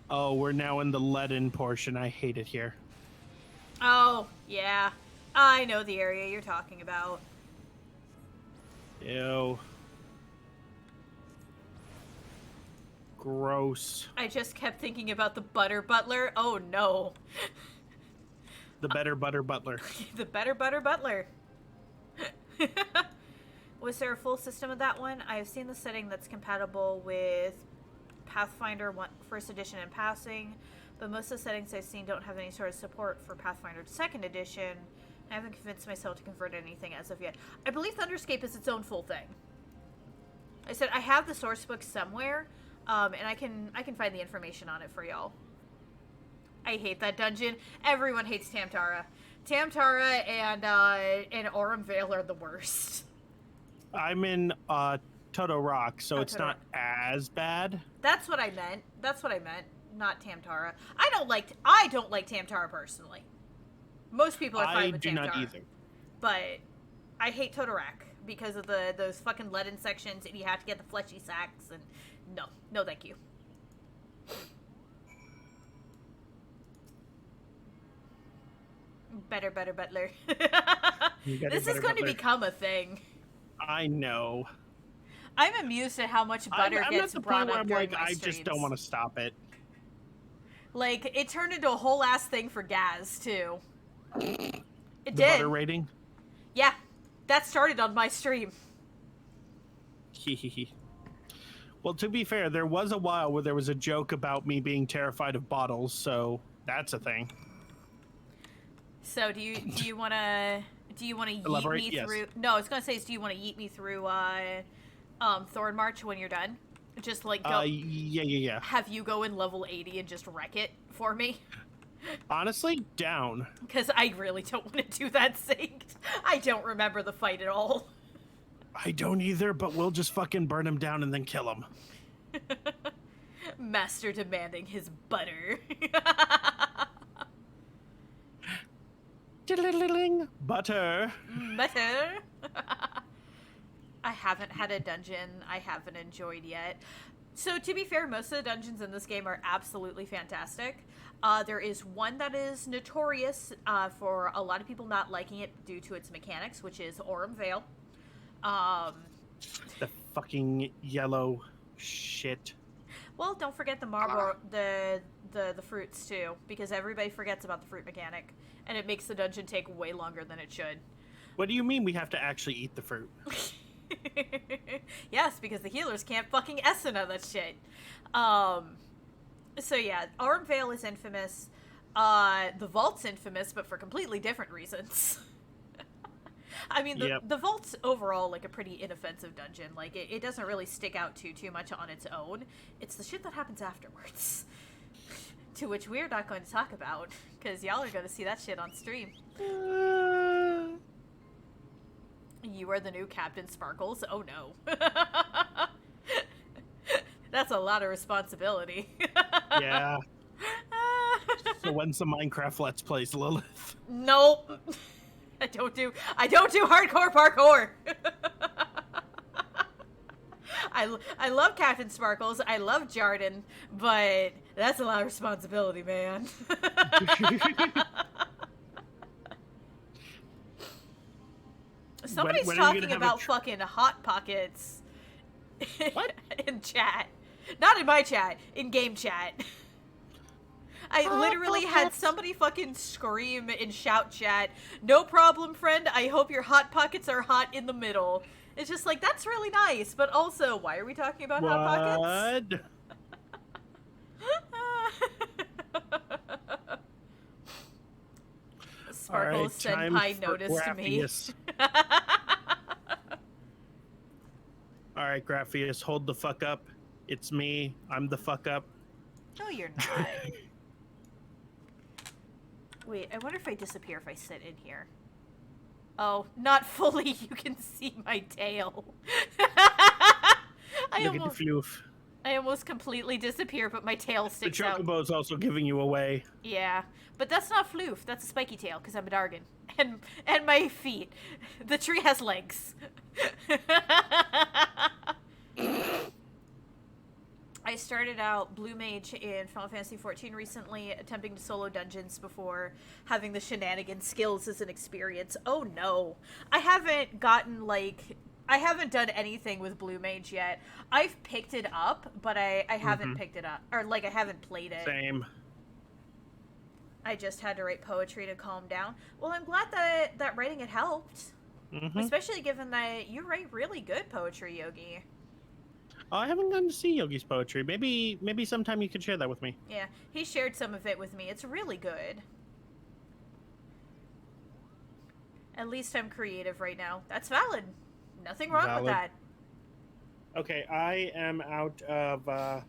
Oh, we're now in the leaden portion. I hate it here. Oh, yeah. I know the area you're talking about. Ew. Gross. I just kept thinking about the butter butler. Oh, no. The better butter butler. The better butter butler. Was there a full system of that one? I have seen the setting that's compatible with Pathfinder First Edition in passing, but most of the settings I've seen don't have any sort of support for Pathfinder Second Edition. I haven't convinced myself to convert anything as of yet. I believe Thunderscape is its own full thing. I said I have the source book somewhere, and I can find the information on it for y'all. I hate that dungeon. Everyone hates Tamtara. Tamtara and Aurum Vale are the worst. I'm in Toto Rock, so it's Toto not as bad. That's what I meant. Not Tamtara. I don't like Tamtara personally. Most people are fine with Tamtara. I do not either. But I hate Totorak because of those fucking leaden sections, and you have to get the fleshy sacks, and no thank you. Better butler. This is going to become a thing. I know. I'm amused at how much butter gets brought up during my streams. I just don't want to stop it. Like, it turned into a whole ass thing for Gaz, too. It did. Butter rating? Yeah. That started on my stream. Well, to be fair, there was a while where there was a joke about me being terrified of bottles, so that's a thing. So do you want to yeet me through? No, I was gonna say, do you want to yeet me through Thorn March when you're done? Just like go. Yeah. Have you go in level 80 and just wreck it for me? Honestly, down. Because I really don't want to do that synced. I don't remember the fight at all. I don't either, but we'll just fucking burn him down and then kill him. Master demanding his butter. Butter. Butter. I haven't had a dungeon I haven't enjoyed yet. So to be fair, most of the dungeons in this game are absolutely fantastic. There is one that is notorious for a lot of people not liking it due to its mechanics, which is Aurum Vale. The fucking yellow shit. Well, don't forget the marble, the fruits too, because everybody forgets about the fruit mechanic, and it makes the dungeon take way longer than it should. What do you mean we have to actually eat the fruit? Yes, because the healers can't fucking essen of that shit. So yeah, Aurum Vale is infamous. The Vault's infamous, but for completely different reasons. I mean, the Vault's overall like a pretty inoffensive dungeon. Like it doesn't really stick out too much on its own. It's the shit that happens afterwards, to which we're not going to talk about because y'all are going to see that shit on stream. You are the new Captain Sparkles? Oh no. That's a lot of responsibility. Yeah. So when's the Minecraft Let's Plays, Lilith? Nope. I don't do hardcore parkour. I love Captain Sparkles. I love Jarden, but that's a lot of responsibility, man. Somebody's talking about fucking Hot Pockets. What? In chat. Not in my chat, in game chat. I literally had somebody fucking scream in shout chat, "No problem, friend, I hope your Hot Pockets are hot in the middle." It's just like, that's really nice, but also, why are we talking about Hot Pockets? Sparkles Senpai noticed me. Alright, Graphius, hold the fuck up. It's me. I'm the fuck up. No, you're not. Wait, I wonder if I disappear if I sit in here. Oh, not fully. You can see my tail. I almost completely disappear, but my tail sticks out. The Chocobo's also giving you away. Yeah, but that's not floof. That's a spiky tail, because I'm a Dargan. And my feet. The tree has legs. I started out Blue Mage in Final Fantasy XIV recently, attempting to solo dungeons before having the shenanigan skills as an experience. Oh no. I haven't done anything with Blue Mage yet. I've picked it up, but I haven't picked it up. Or, like, I haven't played it. Same. I just had to write poetry to calm down. Well, I'm glad that writing it helped. Especially given that you write really good poetry, Yogi. I haven't gotten to see Yogi's poetry. Maybe sometime you could share that with me. Yeah, he shared some of it with me. It's really good. At least I'm creative right now. That's valid. Nothing wrong with Valid. that. Okay, I am out of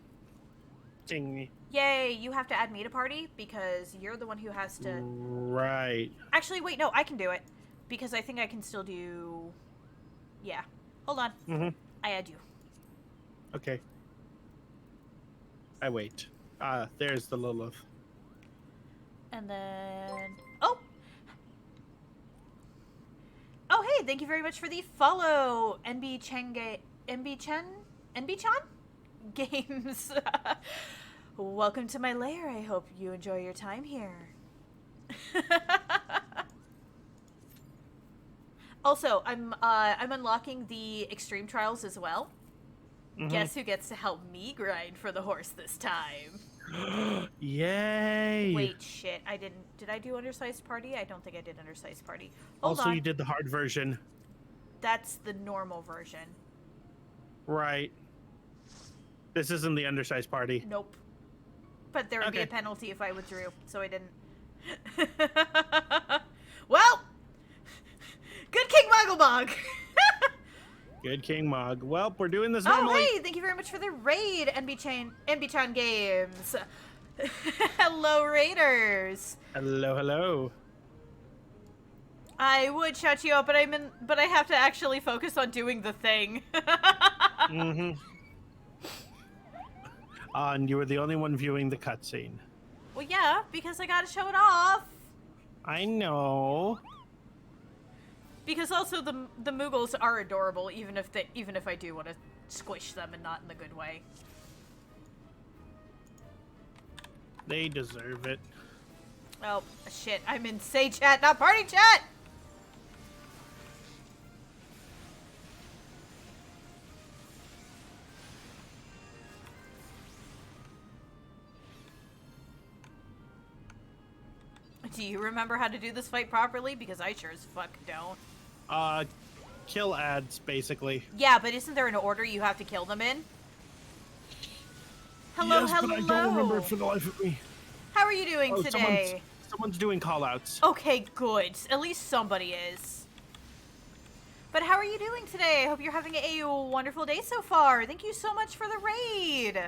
thing. Yay, you have to add me to party because you're the one who has to... Right. Actually, wait, no, I can do it. Because I think I can still do... Yeah. Hold on. Mm-hmm. I add you. Okay. I wait. There's the Lilith. And then... Oh! Oh, hey, thank you very much for the follow, NB Chan Games. Welcome to my lair. I hope you enjoy your time here. Also, I'm unlocking the extreme trials as well. Mhm. Guess who gets to help me grind for the horse this time? Yay! Wait, shit. I didn't... Did I do undersized party? I don't think I did undersized party. Hold Also, on. you did the hard version. That's the normal version. Right. This isn't the undersized party. Nope. But there would be a Okay. penalty if I withdrew, so I didn't. Well! Good King Mugglebog! Good King Mog. Well, we're doing this Oh, normally. hey! Thank you very much for the raid, NB-chan Games. Hello, Raiders. Hello, hello. I would shout you out, but I have to actually focus on doing the thing. Mm-hmm. And you were the only one viewing the cutscene. Well, yeah, because I gotta show it off. I know. Because also the Moogles are adorable, even if I do want to squish them and not in the good way. They deserve it. Oh shit! I'm in say chat, not party chat. Do you remember how to do this fight properly? Because I sure as fuck don't. Kill ads, basically. Yeah, but isn't there an order you have to kill them in? Hello, yes, hello. but I don't remember it for the life of me. How are you doing Oh, today? someone's doing callouts. Okay, good. At least somebody is. But how are you doing today? I hope you're having a wonderful day so far. Thank you so much for the raid.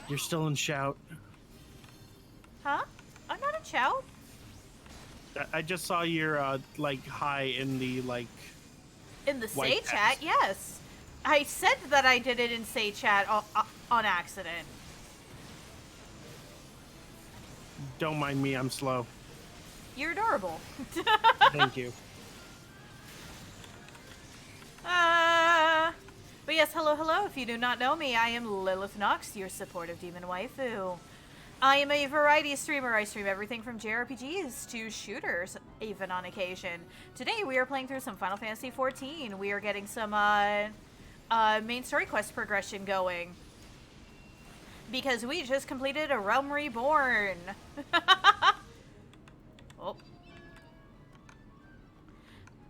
You're still in shout. Huh? I'm not a chow. I just saw your like hi in the like. In the White say chat, text. yes. I said that I did it in say chat on accident. Don't mind me, I'm slow. You're adorable. Thank you. But yes, hello, hello. If you do not know me, I am Lilith Nox, your supportive demon waifu. I am a variety streamer. I stream everything from JRPGs to shooters, even on occasion. Today we are playing through some Final Fantasy XIV. We are getting some main story quest progression going. Because we just completed a Realm Reborn. Oh.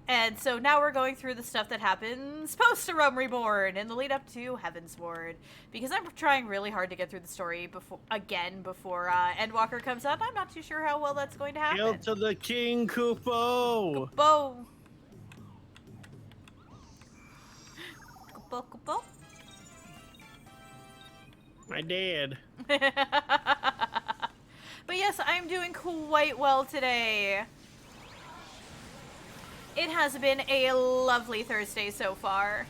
And so now we're going through the stuff that happens post a Realm Reborn in the lead up to Heavensward. Because I'm trying really hard to get through the story before Endwalker comes out. I'm not too sure how well that's going to happen. Hail to the King, Kupo! Kupo. Kupo, Kupo. I did. But yes, I'm doing quite well today. It has been a lovely Thursday so far.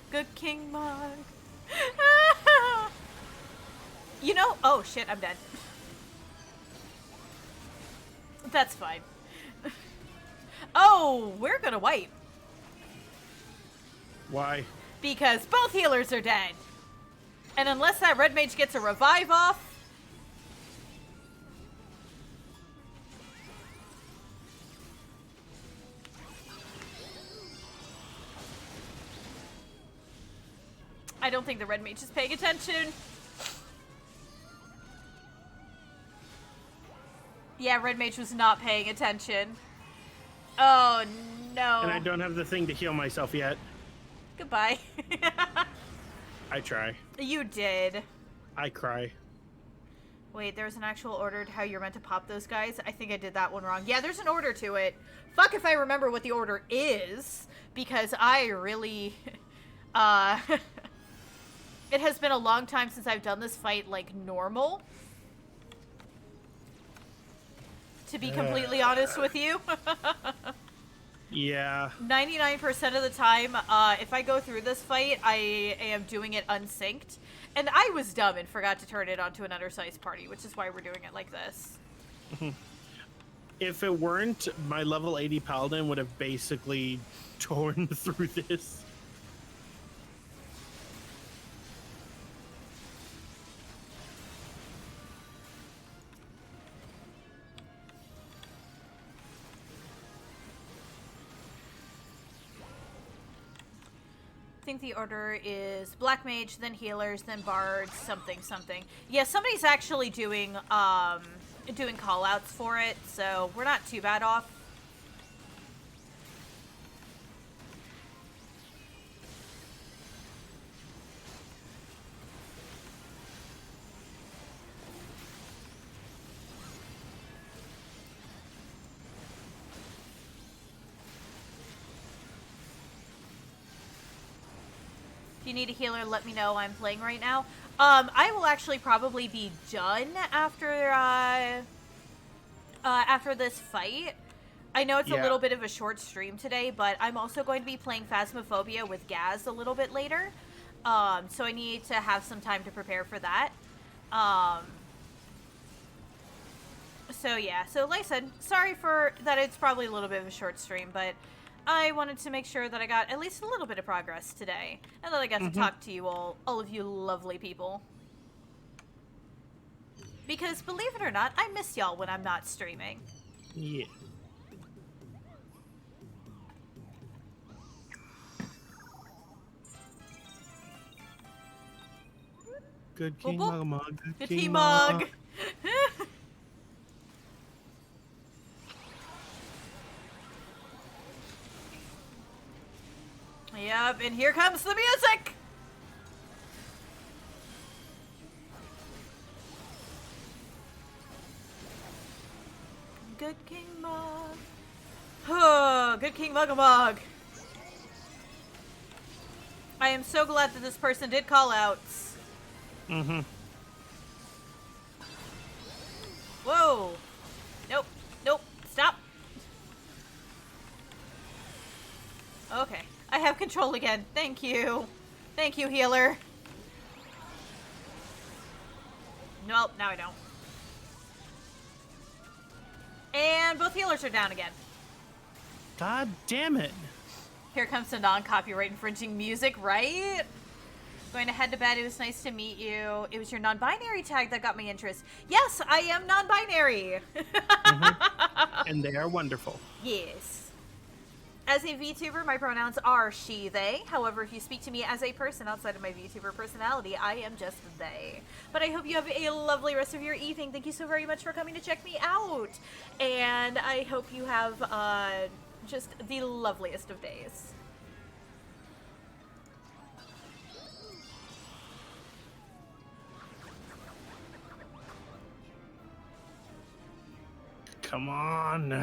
Good King Mug. You know, oh shit, I'm dead. That's fine. Oh, we're gonna wipe. Why? Because both healers are dead. And unless that red mage gets a revive off, I don't think the red mage is paying attention. Yeah, red mage was not paying attention. Oh no. And I don't have the thing to heal myself yet. Goodbye. I try. You did. I cry. Wait, there's an actual order to how you're meant to pop those guys? I think I did that one wrong. Yeah, there's an order to it. Fuck if I remember what the order is, because I really... it has been a long time since I've done this fight, like, normal. To be completely honest with you. Yeah. 99% of the time, if I go through this fight, I am doing it unsynced. And I was dumb and forgot to turn it onto an undersized party, which is why we're doing it like this. If it weren't, my level 80 paladin would have basically torn through this. I think the order is Black Mage, then Healers, then Bards, something, something. Yeah, somebody's actually doing call-outs for it, so we're not too bad off. If you need a healer, let me know. I'm playing right now. I will actually probably be done after this fight. I know it's a little bit of a short stream today, but I'm also going to be playing Phasmophobia with Gaz a little bit later. So I need to have some time to prepare for that. So yeah, so like I said, sorry for that it's probably a little bit of a short stream, but I wanted to make sure that I got at least a little bit of progress today, and that I got to talk to you all of you lovely people. Because, believe it or not, I miss y'all when I'm not streaming. Yeah. Good King Boop, boop. Mug. Good tea mug. Yep, and here comes the music! Good King Mug. Oh, Good King Mug-a-Mug. I am so glad that this person did call outs. Mm-hmm. Whoa. Nope. Nope. Stop. Okay. I have control again. Thank you. Thank you, healer. Nope, now I don't. And both healers are down again. God damn it. Here comes the non-copyright infringing music, right? Going to head to bed. It was nice to meet you. It was your non-binary tag that got my interest. Yes, I am non-binary. And they are wonderful. Yes. As a VTuber, my pronouns are she, they. However, if you speak to me as a person outside of my VTuber personality, I am just they. But I hope you have a lovely rest of your evening. Thank you so very much for coming to check me out. And I hope you have just the loveliest of days. Come on.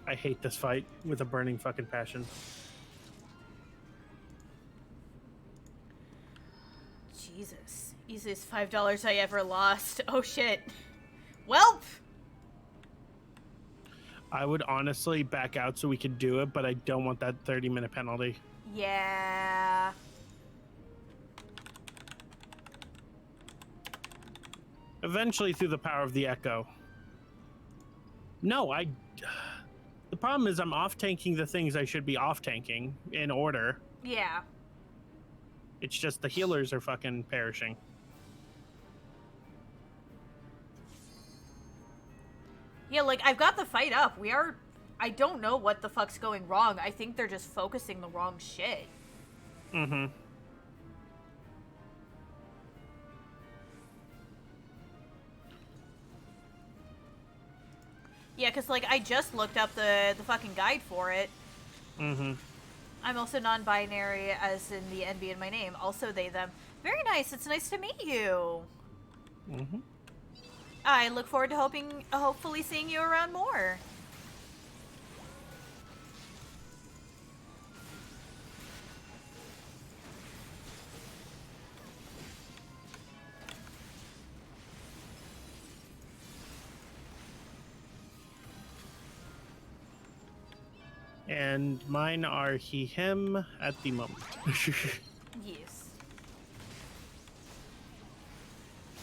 I hate this fight with a burning fucking passion. Jesus. Easiest $5 I ever lost. Oh shit. Welp! I would honestly back out so we could do it, but I don't want that 30-minute penalty. Yeah. Eventually through the power of the echo. No, the problem is I'm off-tanking the things I should be off-tanking in order. Yeah. It's just the healers are fucking perishing. Yeah, like, I've got the fight up. I don't know what the fuck's going wrong. I think they're just focusing the wrong shit. Mm-hmm. Yeah, because, like, I just looked up the fucking guide for it. Mm-hmm. I'm also non-binary, as in the NB in my name. Also they, them. Very nice. It's nice to meet you. Mm-hmm. I look forward to hopefully seeing you around more. And mine are he, him at the moment. Yes.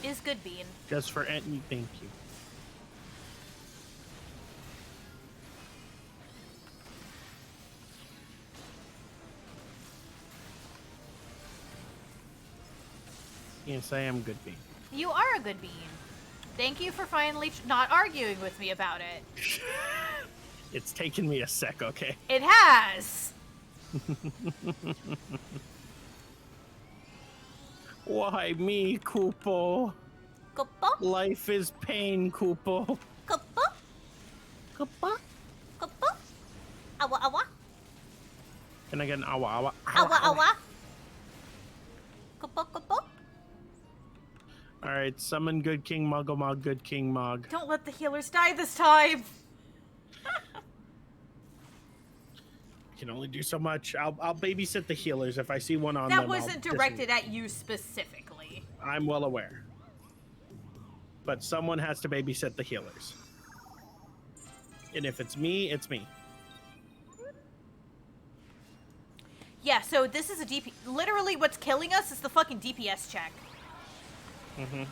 Is good bean. Just for any, thank you. Yes, I am good bean. You are a good bean. Thank you for finally not arguing with me about it. It's taken me a sec, okay? It has! Why me, Koopo? Kupo? Life is pain, Koopo. Kupo? Koopa? Kupo? Awa awa? Can I get an awa awa? Awa awa? Kupo kupo? Alright, summon Good King Mug, Good King Mug. Don't let the healers die this time! I can only do so much. I'll babysit the healers if I see one on That them. wasn't directed at you specifically. I'm well aware. But someone has to babysit the healers. And if it's me, it's me. Yeah, so this is a DP. Literally, what's killing us is the fucking DPS check. Mm-hmm.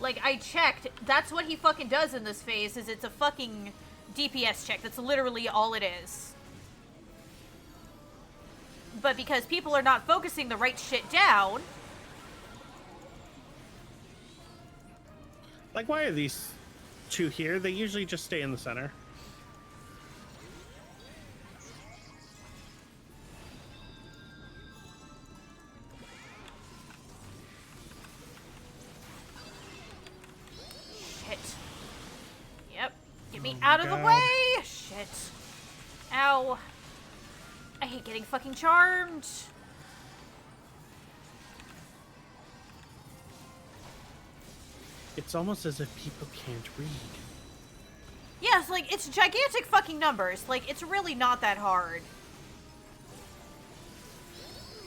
Like, I checked. That's what he fucking does in this phase, is it's a fucking DPS check. That's literally all it is. But because people are not focusing the right shit down... Like, why are these two here? They usually just stay in the center. Shit. Yep. Get me Oh out of the God. way! Shit. Ow. I hate getting fucking charmed. It's almost as if people can't read. Yes, like, it's gigantic fucking numbers. Like, it's really not that hard.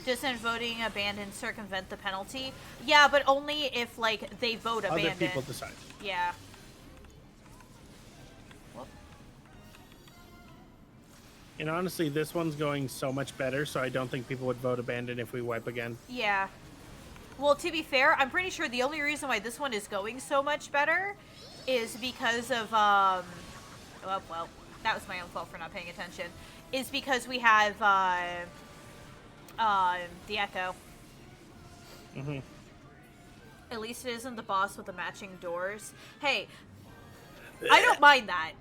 Dissent voting, abandon, circumvent the penalty. Yeah, but only if, like, they vote abandon. Other people decide. Yeah. Whoop. And honestly, this one's going so much better, so I don't think people would vote abandon if we wipe again. Yeah. Well, to be fair, I'm pretty sure the only reason why this one is going so much better is because of, well, that was my own fault for not paying attention, is because we have, the Echo. Mm-hmm. At least it isn't the boss with the matching doors. Hey, I don't mind that.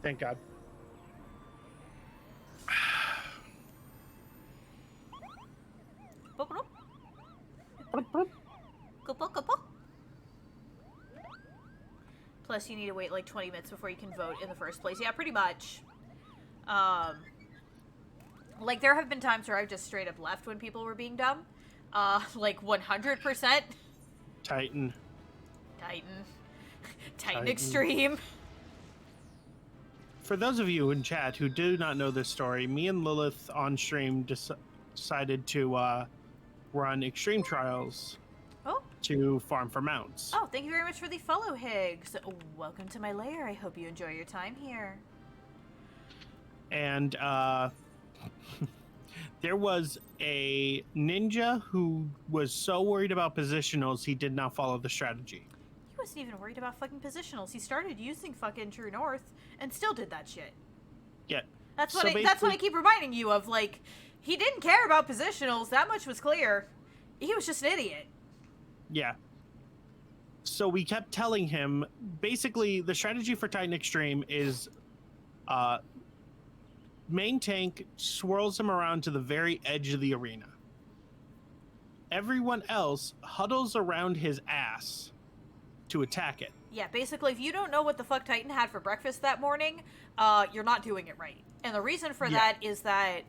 Thank God. Plus, you need to wait like 20 minutes before you can vote in the first place. Yeah, pretty much. Like, there have been times where I've just straight up left when people were being dumb. Like 100%. Titan. Titan Extreme. For those of you in chat who do not know this story, me and Lilith on stream decided to run extreme trials Oh. to farm for mounts. Oh, thank you very much for the follow, Higgs. Welcome to my lair. I hope you enjoy your time here. And there was a ninja who was so worried about positionals he did not follow the strategy. He wasn't even worried about fucking positionals. He started using fucking True North and still did that shit. Yeah. That's what So that's what I basically- keep reminding you of. Like, he didn't care about positionals. That much was clear. He was just an idiot. Yeah. So we kept telling him, basically, the strategy for Titan Extreme is main tank swirls him around to the very edge of the arena. everyone else huddles around his ass to attack it. Yeah, basically, if you don't know what the fuck Titan had for breakfast that morning, you're not doing it right. And the reason for that is that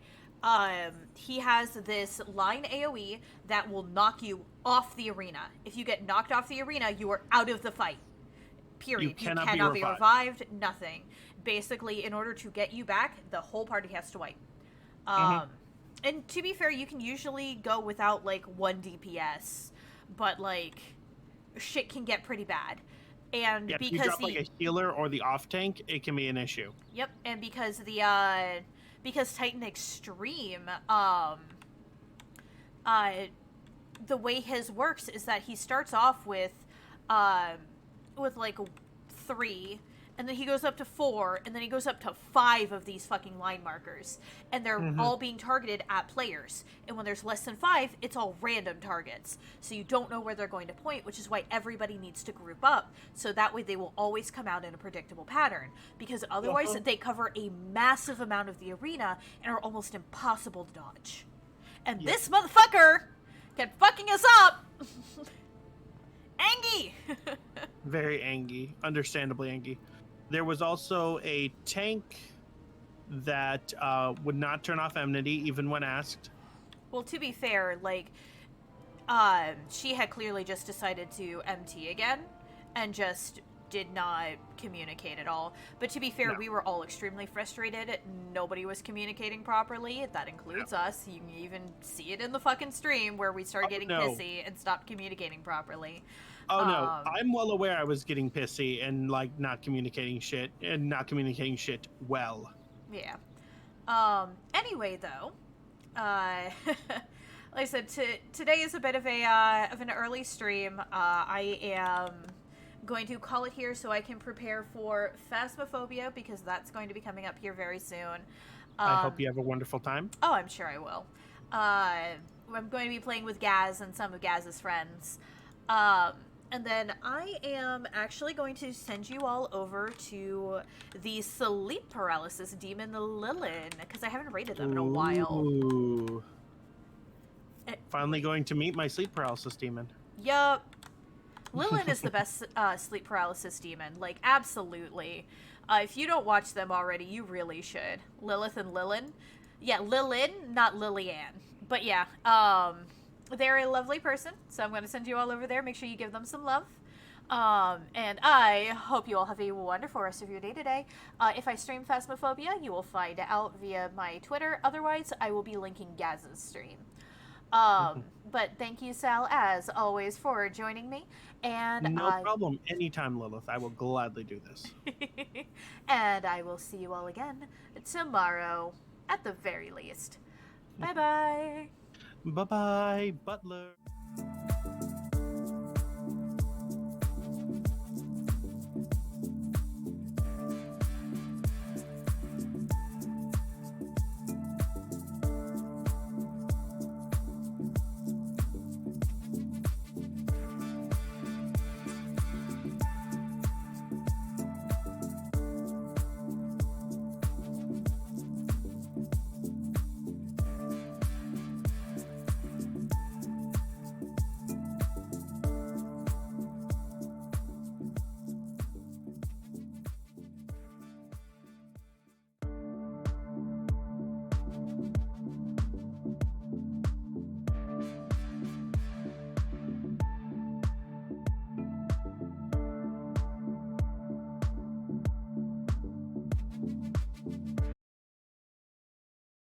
he has this line AoE that will knock you off the arena. If you get knocked off the arena, you are out of the fight. Period. You cannot be revived. Nothing. Basically, in order to get you back, the whole party has to wipe. And to be fair, you can usually go without, like, 1 DPS, but, like, shit can get pretty bad. And Yeah, if because you drop like a healer or the off tank, it can be an issue. Yep, and because because Titan Extreme, the way his works is that he starts off with like 3, and then he goes up to 4, and then he goes up to 5 of these fucking line markers, and they're all being targeted at players. And when there's less than 5, it's all random targets, so you don't know where they're going to point, which is why everybody needs to group up, so that way they will always come out in a predictable pattern, because otherwise they cover a massive amount of the arena and are almost impossible to dodge. And this motherfucker kept fucking us up. Angy. Very angy, understandably angy. There was also a tank that would not turn off enmity even when asked. Well, to be fair, like, she had clearly just decided to MT again and just did not communicate at all. But to be fair, we were all extremely frustrated. Nobody was communicating properly. That includes us. You can even see it in the fucking stream where we started getting pissy and stopped communicating properly. Oh no, I'm well aware I was getting pissy and like not communicating shit well. Yeah. Anyway, though, like I said, today is a bit of an early stream. I am going to call it here so I can prepare for Phasmophobia, because that's going to be coming up here very soon. I hope you have a wonderful time. Oh, I'm sure I will. I'm going to be playing with Gaz and some of Gaz's friends. And then I am actually going to send you all over to the sleep paralysis demon, Lilin, because I haven't raided them in a while. Ooh. Finally going to meet my sleep paralysis demon. Yup. Lilin is the best sleep paralysis demon. Like, absolutely. If you don't watch them already, you really should. Lilith and Lilin. Yeah, Lilin, not Lillian. But yeah, they're a lovely person, so I'm going to send you all over there. Make sure you give them some love. And I hope you all have a wonderful rest of your day today. If I stream Phasmophobia, you will find out via my Twitter. Otherwise, I will be linking Gaz's stream. But thank you, Sal, as always, for joining me. And no problem. Anytime, Lilith. I will gladly do this. And I will see you all again tomorrow, at the very least. Bye-bye. Bye-bye, Butler.